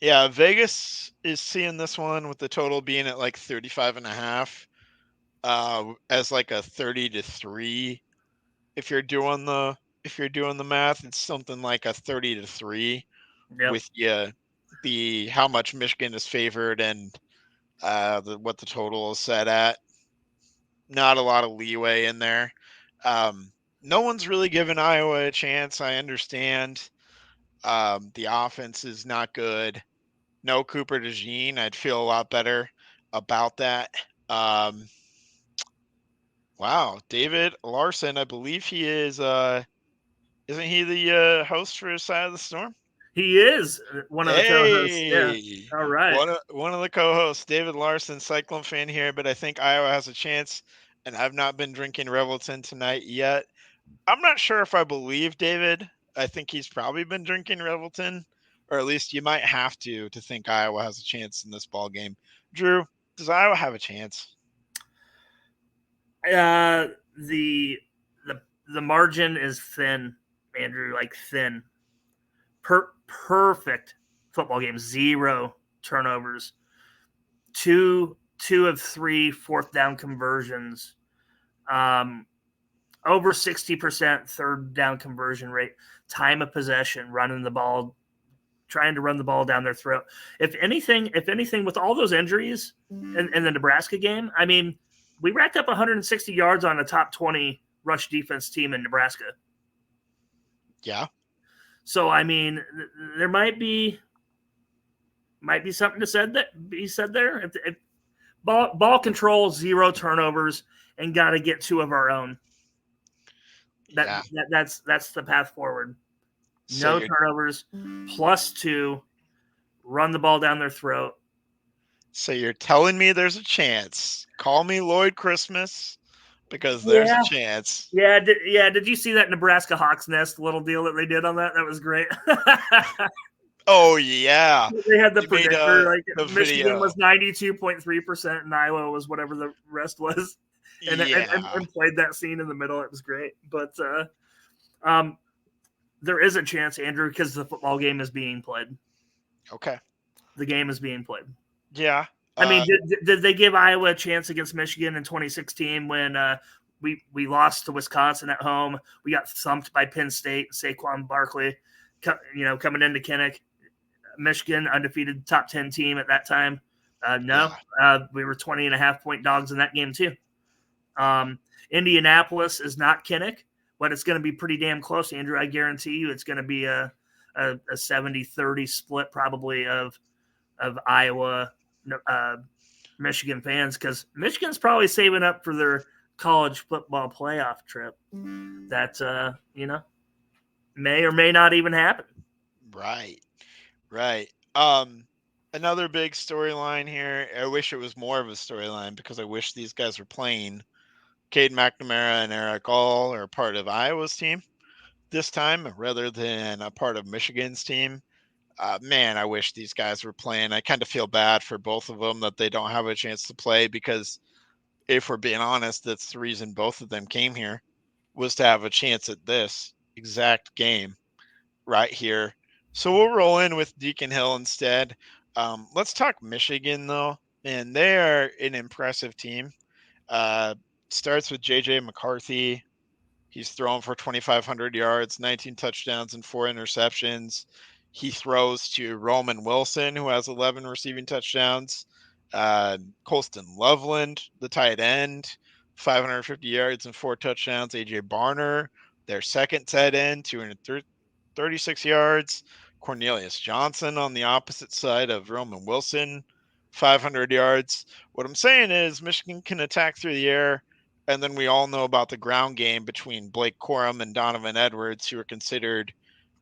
yeah, Vegas is seeing this one with the total being at like 35.5. As like a 30-3. If you're doing the math, it's something like a 30-3 with how much Michigan is favored and what the total is set at. Not a lot of leeway in there. No one's really given Iowa a chance. I understand. The offense is not good. No Cooper DeJean. I'd feel a lot better about that. Wow, David Larson, I believe he is. Isn't he the host for Side of the Storm? He is one of the co-hosts. Yeah. All right. One of the co-hosts, David Larson, Cyclone fan here, but I think Iowa has a chance, and I've not been drinking Revelton tonight yet. I'm not sure if I believe David. I think he's probably been drinking Revelton, or at least you might have to think Iowa has a chance in this ball game. Drew, does Iowa have a chance? The margin is thin, Andrew, like thin. Perfect football game. 0 turnovers. 2 of 3 fourth down conversions. Over 60% third down conversion rate. Time of possession, running the ball, trying to run the ball down their throat. If anything, with all those injuries in the Nebraska game, I mean, we racked up 160 yards on a top 20 rush defense team in Nebraska. Yeah. So, I mean, there might be something to be said there. If ball control, 0 turnovers, and got to get 2 of our own. That's the path forward. No turnovers, +2, run the ball down their throat. So you're telling me there's a chance. Call me Lloyd Christmas, because there's a chance. Yeah, did you see that Nebraska Hawks Nest little deal that they did on that? That was great. Oh, yeah. They had the predictor. The Michigan video was 92.3%, and Iowa was whatever the rest was. And played that scene in the middle. It was great. But there is a chance, Andrew, because the football game is being played. Okay. The game is being played. Yeah. I mean, did they give Iowa a chance against Michigan in 2016 when we lost to Wisconsin at home? We got thumped by Penn State, Saquon Barkley, coming into Kinnick. Michigan, undefeated top 10 team at that time. No, we were 20.5-point dogs in that game too. Indianapolis is not Kinnick, but it's going to be pretty damn close, Andrew. I guarantee you it's going to be a 70-30 split probably of Iowa, Michigan fans, because Michigan's probably saving up for their college football playoff trip that, may or may not even happen. Right. Another big storyline here. I wish it was more of a storyline because I wish these guys were playing. Cade McNamara and Eric All are part of Iowa's team this time rather than a part of Michigan's team. Man, I wish these guys were playing. I kind of feel bad for both of them that they don't have a chance to play because if we're being honest, that's the reason both of them came here was to have a chance at this exact game right here. So we'll roll in with Deacon Hill instead. Let's talk Michigan though, and they are an impressive team. Uh, Starts with JJ McCarthy. He's thrown for 2,500 yards, 19 touchdowns, and 4 interceptions. He throws to Roman Wilson, who has 11 receiving touchdowns. Colston Loveland, the tight end, 550 yards and 4 touchdowns. AJ Barner, their second tight end, 236 yards. Cornelius Johnson on the opposite side of Roman Wilson, 500 yards. What I'm saying is Michigan can attack through the air. And then we all know about the ground game between Blake Corum and Donovan Edwards, who are considered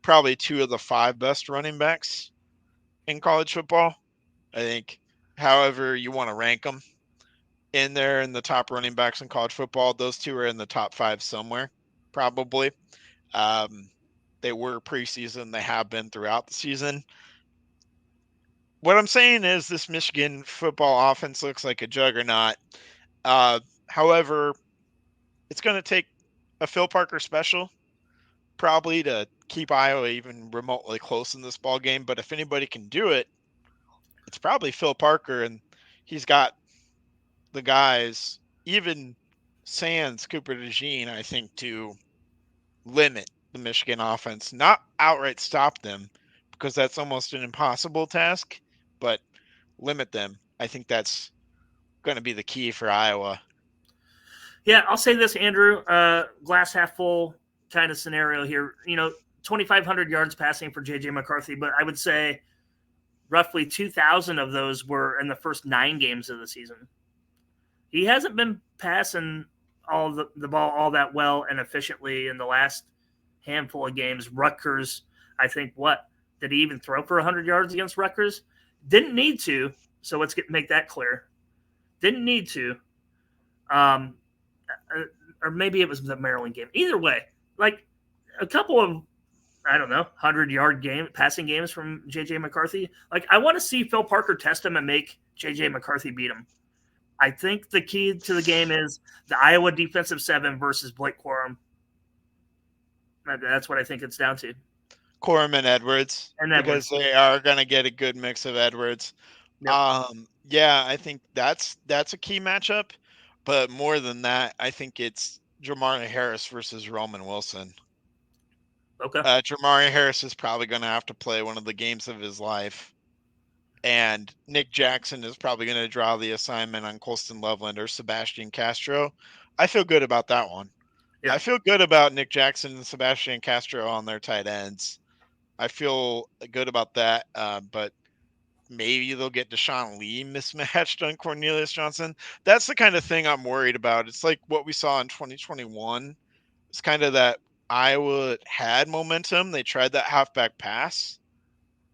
probably 2 of the 5 best running backs in college football. I think, however you want to rank them in there in the top running backs in college football, those 2 are in the top 5 somewhere, probably. They were preseason. They have been throughout the season. What I'm saying is this Michigan football offense looks like a juggernaut. However, it's going to take a Phil Parker special probably to keep Iowa even remotely close in this ball game. But if anybody can do it, it's probably Phil Parker, and he's got the guys, even sans Cooper DeJean, I think, to limit the Michigan offense, not outright stop them, because that's almost an impossible task, but limit them. I think that's going to be the key for Iowa. Yeah, I'll say this, Andrew. Glass half full kind of scenario here. 2,500 yards passing for J.J. McCarthy, but I would say roughly 2,000 of those were in the first 9 games of the season. He hasn't been passing all the ball all that well and efficiently in the last handful of games. Rutgers, I think, did he even throw for 100 yards against Rutgers? Didn't need to, so let's make that clear. Didn't need to. Or maybe it was the Maryland game. Either way, like a couple of, 100-yard passing games from J.J. McCarthy. Like, I want to see Phil Parker test him and make J.J. McCarthy beat him. I think the key to the game is the Iowa defensive 7 versus Blake Corum. That's what I think it's down to. Corum and Edwards. Because they are going to get a good mix of Edwards. Yep. Yeah, I think that's a key matchup. But more than that, I think it's Jamari Harris versus Roman Wilson. Okay. Jamari Harris is probably going to have to play one of the games of his life. And Nick Jackson is probably going to draw the assignment on Colston Loveland or Sebastian Castro. I feel good about that one. Yeah. I feel good about Nick Jackson and Sebastian Castro on their tight ends. I feel good about that. But maybe they'll get Deshaun Lee mismatched on Cornelius Johnson. That's the kind of thing I'm worried about. It's like what we saw in 2021. It's kind of that Iowa had momentum. They tried that halfback pass.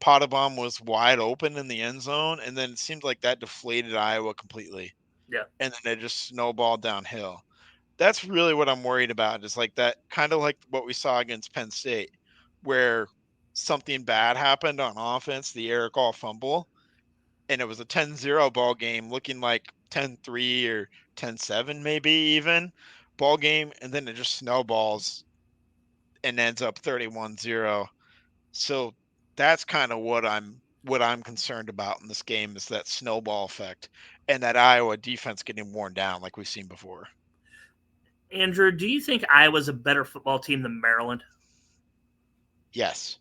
Potabom was wide open in the end zone, and then it seemed like that deflated Iowa completely. Yeah. And then it just snowballed downhill. That's really what I'm worried about, is like that, kind of like what we saw against Penn State, where something bad happened on offense, the Eric All fumble, and it was a 10-0 ball game looking like 10-3 or 10-7 maybe even ball game, and then it just snowballs and ends up 31-0. So that's kind of what I'm concerned about in this game, is that snowball effect and that Iowa defense getting worn down like we've seen before. Andrew, do you think Iowa's a better football team than Maryland? Yes.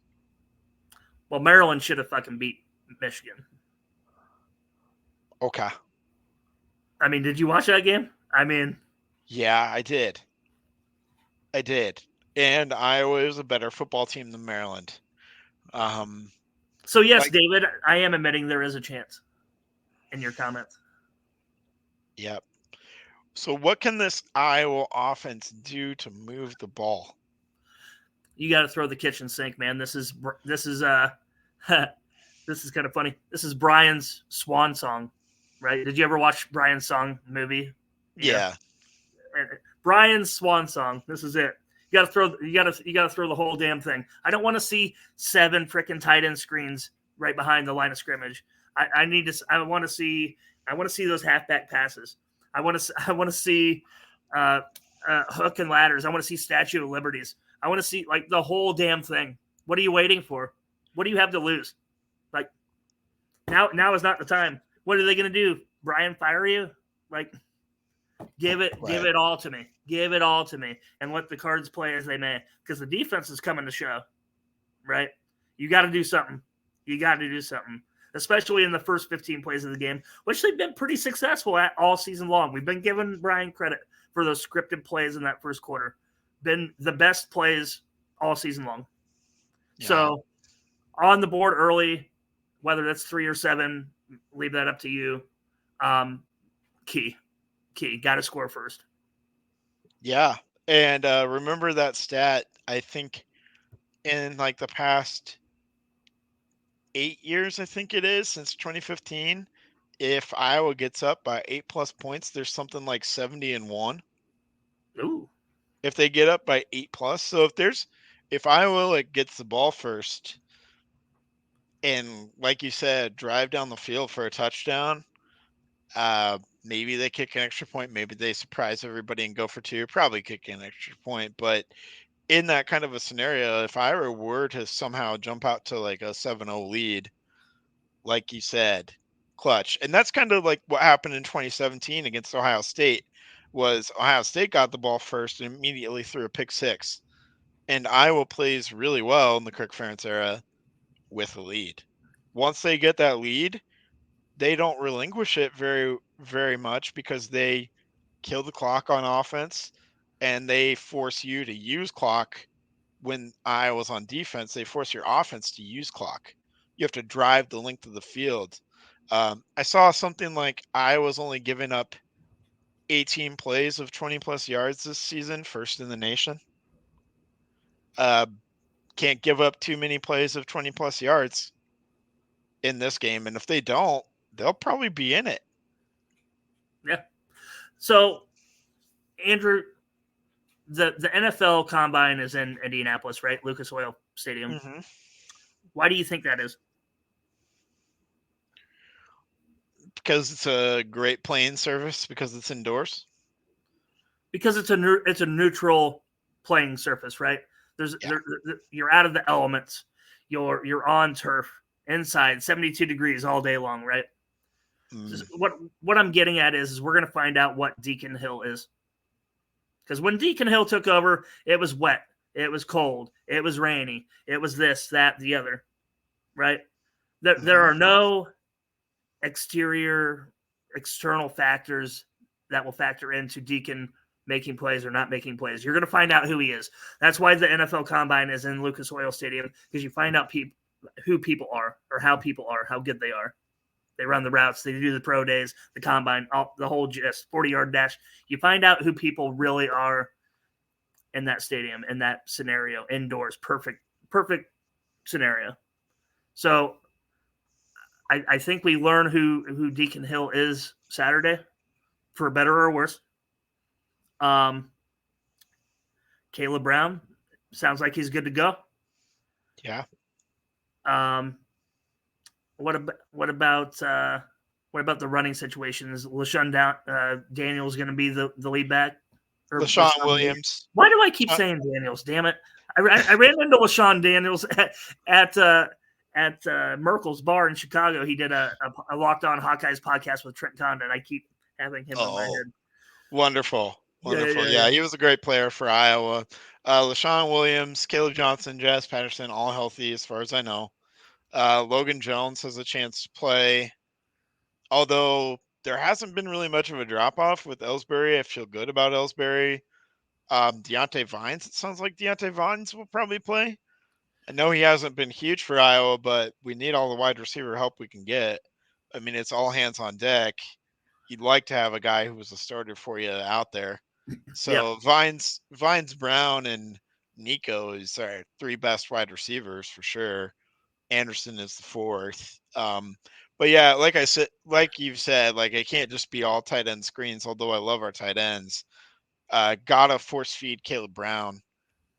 Well, Maryland should have fucking beat Michigan. Okay. I mean, did you watch that game? Yeah, I did. And Iowa is a better football team than Maryland. So yes, David, I am admitting there is a chance in your comments. Yep. So what can this Iowa offense do to move the ball? You got to throw the kitchen sink, man. This is This is kind of funny. This is Brian's swan song, right? Did you ever watch Brian's song movie? Yeah. Brian's swan song. This is it. You gotta throw the whole damn thing. I don't want to see 7 freaking tight end screens right behind the line of scrimmage. I want to see those halfback passes. I want to see hook and ladders. I want to see Statue of Liberties. I want to see like the whole damn thing. What are you waiting for? What do you have to lose? Like now is not the time. What are they going to do? Brian, fire you? Like give it all to me. Give it all to me and let the cards play as they may, because the defense is coming to show, right? You got to do something. Especially in the first 15 plays of the game, which they've been pretty successful at all season long. We've been giving Brian credit for those scripted plays in that first quarter. Been the best plays all season long. Yeah. So on the board early, whether that's 3 or 7, leave that up to you. Key. Got to score first. Yeah. And remember that stat, I think in like the past 8 years, I think it is, since 2015, if Iowa gets up by 8+ points, there's something like 70-1. Ooh. If they get up by 8+. So if Iowa like gets the ball first and, like you said, drive down the field for a touchdown, maybe they kick an extra point, maybe they surprise everybody and go for 2, probably kick an extra point. But in that kind of a scenario, if Iowa were to somehow jump out to like a 7-0 lead, like you said, clutch. And that's kind of like what happened in 2017 against Ohio State. Was Ohio State got the ball first and immediately threw a pick 6. And Iowa plays really well in the Kirk Ferentz era with a lead. Once they get that lead, they don't relinquish it very, very much, because they kill the clock on offense and they force you to use clock. When Iowa's on defense, they force your offense to use clock. You have to drive the length of the field. I saw something like Iowa's only given up 18 plays of 20+ yards this season, first in the nation. Can't give up too many plays of 20+ yards in this game. And if they don't, they'll probably be in it. Yeah. So, Andrew, the NFL Combine is in Indianapolis, right? Lucas Oil Stadium. Mm-hmm. Why do you think that is? Because it's a great playing surface, because it's indoors. Because it's a neutral playing surface, right? You're out of the elements. You're on turf, inside, 72 degrees all day long, right? What I'm getting at is we're going to find out what Deacon Hill is. Because when Deacon Hill took over, it was wet, it was cold, it was rainy, it was this, that, the other, right? There are no external factors that will factor into Deacon making plays or not making plays. You're going to find out who he is. That's why the NFL Combine is in Lucas Oil Stadium, because you find out who people are, or how people are, how good they are. They run the routes, they do the pro days, the combine, the whole gist, 40-yard dash. You find out who people really are in that stadium, in that scenario, indoors, perfect scenario. So I think we learn who Deacon Hill is Saturday, for better or worse. Caleb Brown sounds like he's good to go. Yeah. What about the running situation? Is LaShawn Daniels going to be the lead back? Or LaShawn Williams. Why do I keep saying Daniels? Damn it! I ran into LaShawn Daniels at Merkel's bar in Chicago. He did a Locked On Hawkeyes podcast with Trent Condon. I keep having him in my head. Wonderful. Yeah, he was a great player for Iowa. LaShawn Williams, Caleb Johnson, Jazz Patterson, all healthy as far as I know. Logan Jones has a chance to play, although there hasn't been really much of a drop-off with Ellsbury. I feel good about Ellsbury. Deontay Vines, it sounds like Deontay Vines will probably play. I know he hasn't been huge for Iowa, but we need all the wide receiver help we can get. I mean, it's all hands on deck. You'd like to have a guy who was a starter for you out there. So Vines, Brown, and Nico is our 3 best wide receivers for sure. Anderson is the fourth. But yeah, like I said, like you've said, like it can't just be all tight end screens. Although I love our tight ends, gotta force feed Caleb Brown.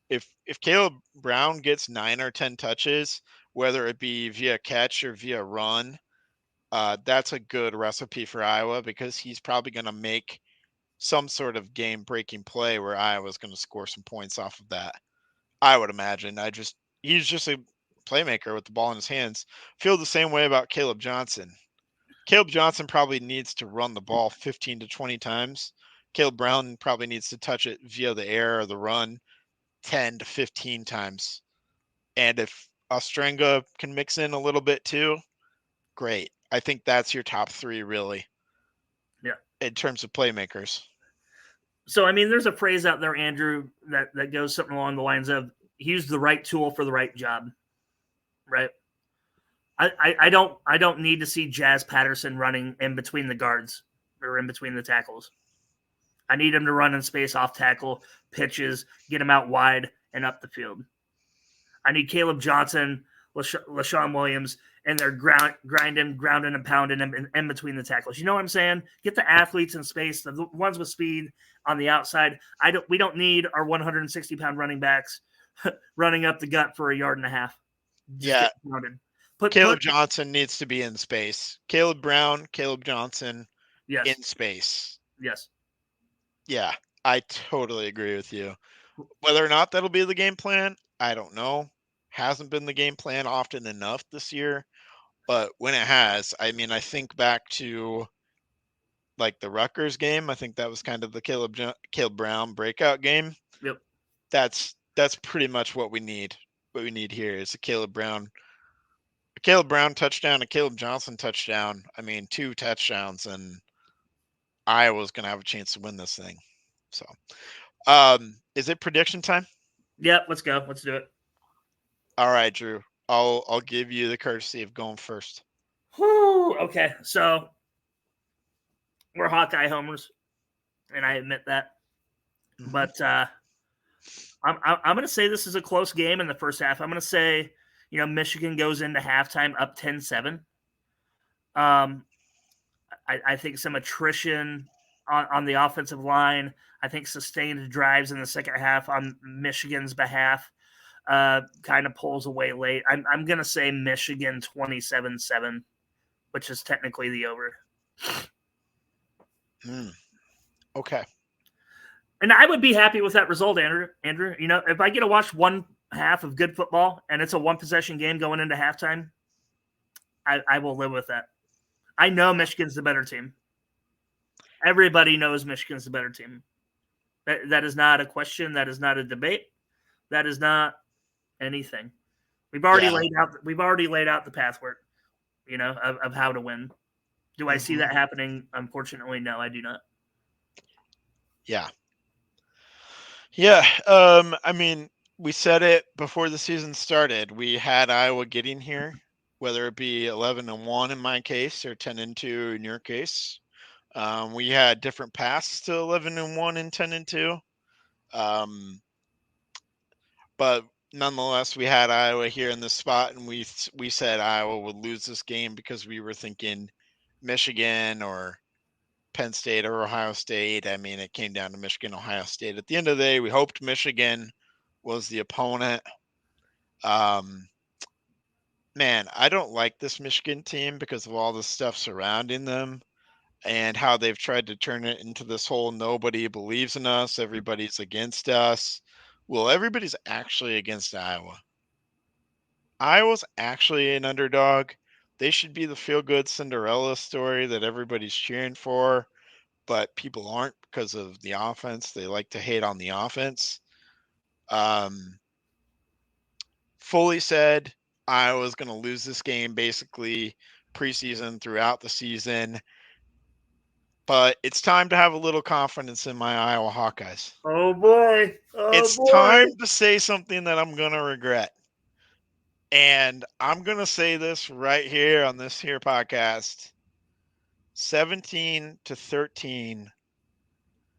If Caleb Brown gets 9 or 10 touches, whether it be via catch or via run, that's a good recipe for Iowa because he's probably going to make some sort of game-breaking play where Iowa's going to score some points off of that. I would imagine. He's just a playmaker with the ball in his hands. Feel the same way about Caleb Johnson. Caleb Johnson probably needs to run the ball 15 to 20 times. Caleb Brown probably needs to touch it via the air or the run 10 to 15 times. And if Ostrenga can mix in a little bit too, great. I think that's your top three, really. Yeah. In terms of playmakers. So, I mean, there's a phrase out there, Andrew, that goes something along the lines of use the right tool for the right job, right? I don't need to see Jazz Patterson running in between the guards or in between the tackles. I need him to run in space off tackle, pitches, get him out wide and up the field. I need Caleb Johnson, LaShawn Williams, and they're grinding, grounding, and pounding in between the tackles. You know what I'm saying? Get the athletes in space, the ones with speed on the outside. We don't need our 160-pound running backs running up the gut for a yard and a half. Just Caleb Johnson needs to be in space. Caleb Brown, Caleb Johnson, yes. In space. Yes. Yeah, I totally agree with you. Whether or not that'll be the game plan, I don't know. Hasn't been the game plan often enough this year. But when it has, I mean, I think back to like the Rutgers game. I think that was kind of the Caleb Brown breakout game. Yep. That's pretty much what we need. What we need here is a Caleb Brown touchdown, a Caleb Johnson touchdown. I mean, 2 touchdowns, and Iowa's going to have a chance to win this thing. So, is it prediction time? Yep. Let's go. Let's do it. All right, Drew. I'll give you the courtesy of going first. Whew, okay, so we're Hawkeye homers, and I admit that. But I'm going to say this is a close game in the first half. I'm going to say, Michigan goes into halftime up 10-7. I think some attrition on the offensive line. I think sustained drives in the second half on Michigan's behalf kind of pulls away late. I'm going to say Michigan 27-7, which is technically the over. Okay. And I would be happy with that result, Andrew. If I get to watch one half of good football and it's a one-possession game going into halftime, I will live with that. I know Michigan's the better team. Everybody knows Michigan's the better team. That is not a question. That is not a debate. That is not anything. We've already laid out the pathway, of how to win. Do I see that happening? Unfortunately, no, I do not. Yeah. Yeah. I mean, we said it before the season started. We had Iowa getting here, whether it be 11-1 in my case or 10-2 in your case. We had different paths to 11-1 and 10-2. But nonetheless, we had Iowa here in this spot, and we said Iowa would lose this game because we were thinking Michigan or Penn State or Ohio State. I mean, it came down to Michigan, Ohio State. At the end of the day, we hoped Michigan was the opponent. Man, I don't like this Michigan team because of all the stuff surrounding them and how they've tried to turn it into this whole nobody believes in us, everybody's against us. Well, everybody's actually against Iowa. Iowa's actually an underdog. They should be the feel-good Cinderella story that everybody's cheering for, but people aren't because of the offense. They like to hate on the offense. Fully said, Iowa's going to lose this game basically preseason throughout the season. But it's time to have a little confidence in my Iowa Hawkeyes. Oh, boy. It's time to say something that I'm going to regret. And I'm going to say this right here on this here podcast. 17-13,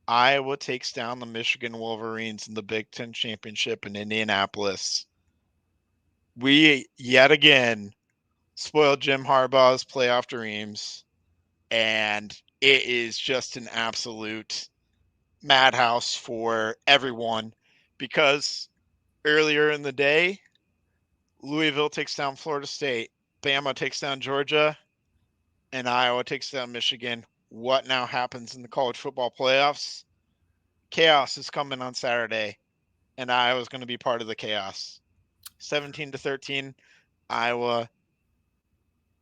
Iowa takes down the Michigan Wolverines in the Big Ten Championship in Indianapolis. we yet again spoiled Jim Harbaugh's playoff dreams, and it is just an absolute madhouse for everyone because earlier in the day, Louisville takes down Florida State, Bama takes down Georgia, and Iowa takes down Michigan. What now happens in the college football playoffs? Chaos is coming on Saturday, and Iowa's going to be part of the chaos. 17-13, Iowa.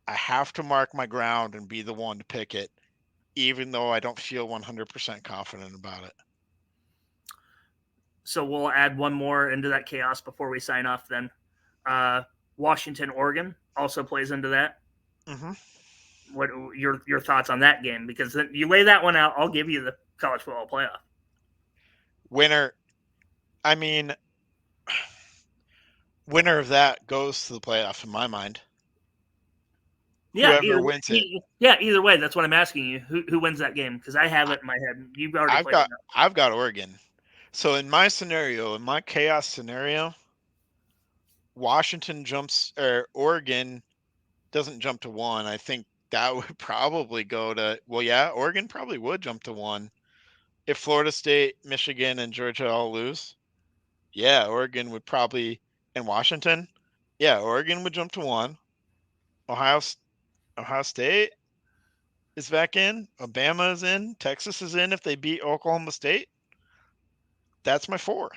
I have to mark my ground and be the one to pick it, even though I don't feel 100% confident about it. So we'll add one more into that chaos before we sign off then. Washington, Oregon also plays into that. Mm-hmm. What your thoughts on that game? Because then you lay that one out, I'll give you the college football playoff. Winner of that goes to the playoff in my mind. Yeah, Whoever wins it. Yeah, either way, that's what I'm asking you. Who wins that game? Because I have it in my head. You've already played it. I've got Oregon. So in my scenario, in my chaos scenario, Oregon doesn't jump to 1. I think that would probably go to, Oregon probably would jump to 1. If Florida State, Michigan, and Georgia all lose, Oregon would probably, and Washington, Oregon would jump to 1. Ohio State is back in. Alabama is in. Texas is in if they beat Oklahoma State. That's my 4.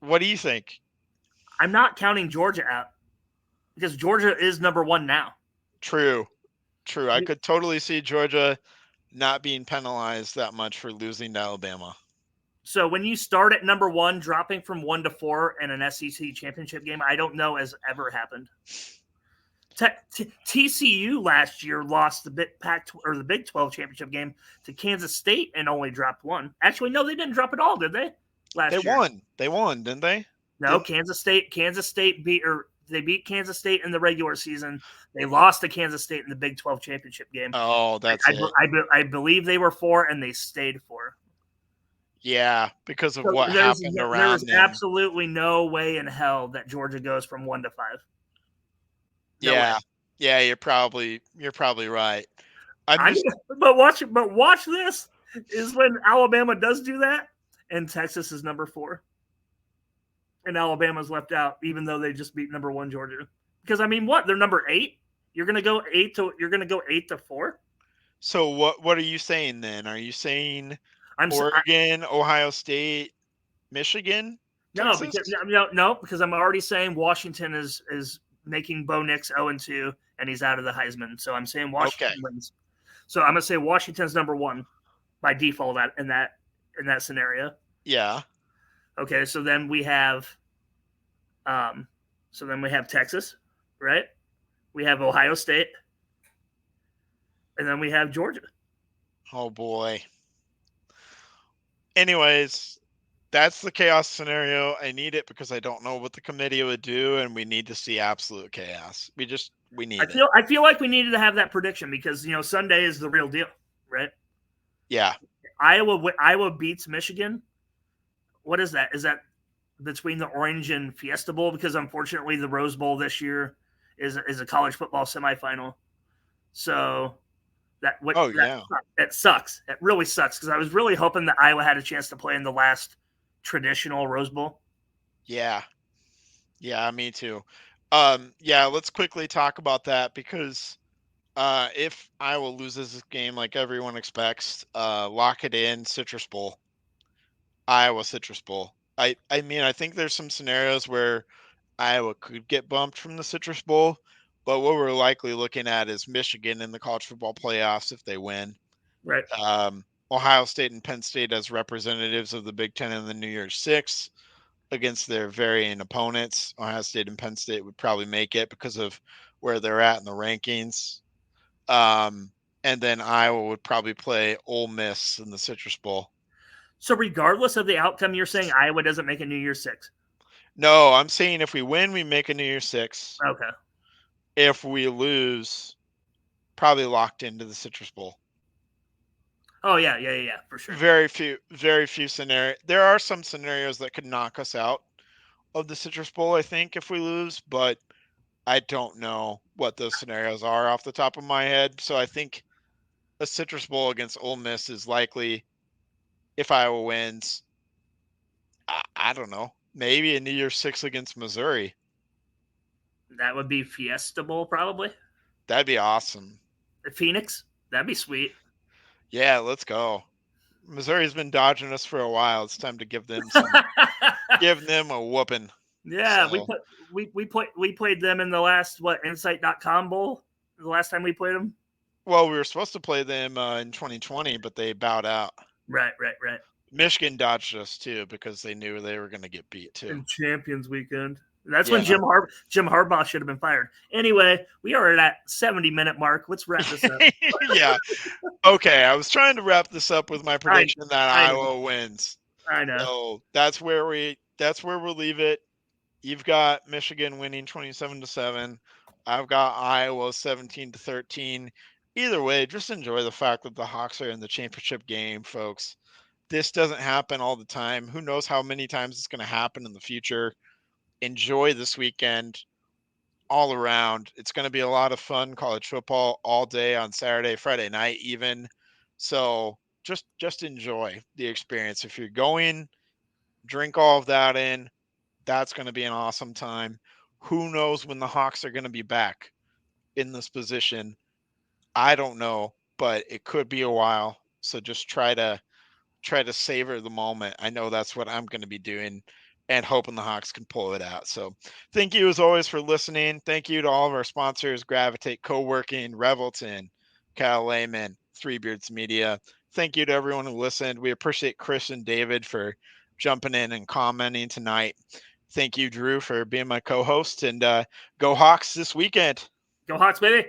What do you think? I'm not counting Georgia out because Georgia is number 1 now. True. I could totally see Georgia not being penalized that much for losing to Alabama. So when you start at number 1, dropping from 1 to 4 in an SEC championship game, I don't know has ever happened. TCU last year lost the Big 12 championship game to Kansas State and only dropped 1. Actually, no, they didn't drop it all, did they? They won, didn't they? No, Kansas State beat Kansas State in the regular season. They lost to Kansas State in the Big 12 championship game. Oh, that's it. I believe they were 4 and they stayed 4. Yeah, because of what happened around them. There's absolutely no way in hell that Georgia goes from 1 to 5. No way. Yeah, you're probably right. But watch this is when Alabama does do that, and Texas is number 4, and Alabama's left out, even though they just beat number 1 Georgia. Because they're number 8. You're gonna go 8 to 4. So what are you saying then? Are you saying Oregon, Ohio State, Michigan? No, because I'm already saying Washington is making Bo Nix 0-2, and he's out of the Heisman. So I'm saying Washington wins. So I'm gonna say Washington's number 1 by default in that scenario. Yeah. Okay, so then we have Texas, right? We have Ohio State, and then we have Georgia. Oh boy. Anyways, that's the chaos scenario. I need it because I don't know what the committee would do, and we need to see absolute chaos. We need it. I feel like we needed to have that prediction because Sunday is the real deal, right? Yeah. Iowa beats Michigan. What is that? Is that between the Orange and Fiesta Bowl? Because unfortunately, the Rose Bowl this year is a college football semifinal. So it sucks. It really sucks because I was really hoping that Iowa had a chance to play in the last traditional Rose Bowl. Yeah, me too. Let's quickly talk about that because if Iowa loses this game like everyone expects, lock it in, Citrus Bowl. Iowa Citrus Bowl. I think there's some scenarios where Iowa could get bumped from the Citrus Bowl, but what we're likely looking at is Michigan in the college football playoffs if they win. Right. Ohio State and Penn State as representatives of the Big 10 in the New Year's Six against their varying opponents. Ohio State and Penn State would probably make it because of where they're at in the rankings. And then Iowa would probably play Ole Miss in the Citrus Bowl. So regardless of the outcome, you're saying Iowa doesn't make a New Year's Six? No, I'm saying if we win, we make a New Year's Six. Okay. If we lose, probably locked into the Citrus Bowl. Oh yeah, for sure. Very few scenarios. There are some scenarios that could knock us out of the Citrus Bowl, I think, if we lose, but I don't know what those scenarios are off the top of my head. So I think a Citrus Bowl against Ole Miss is likely if Iowa wins. I don't know. Maybe a New Year's Six against Missouri. That would be Fiesta Bowl, probably. That'd be awesome. Phoenix, that'd be sweet. Yeah, let's go. Missouri's been dodging us for a while. It's time to give them give them a whooping. Yeah, So, we played them in the last Insight.com Bowl. The last time we played them. well, we were supposed to play them in 2020, but they bowed out. Right. Michigan dodged us too because they knew they were going to get beat too. In Champions Weekend. That's when Jim Harbaugh should have been fired. Anyway, we are at that 70-minute mark. Let's wrap this up. Yeah. Okay, I was trying to wrap this up with my prediction that Iowa wins. I know. So that's where we'll leave it. You've got Michigan winning 27-7. I've got Iowa 17-13. Either way, just enjoy the fact that the Hawks are in the championship game, folks. This doesn't happen all the time. Who knows how many times it's going to happen in the future. Enjoy this weekend all around. It's going to be a lot of fun. College football all day on Saturday, Friday night even. So just enjoy the experience. If you're going, drink all of that in. That's going to be an awesome time. Who knows when the Hawks are going to be back in this position? I don't know, but it could be a while. So just try to savor the moment. I know that's what I'm going to be doing and hoping the Hawks can pull it out. So thank you as always for listening. Thank you to all of our sponsors, Gravitate Co-working, Revelton, Kyle Lehman, Three Beards Media. Thank you to everyone who listened. We appreciate Chris and David for jumping in and commenting tonight. Thank you, Drew, for being my co-host, and go Hawks this weekend. Go Hawks, baby.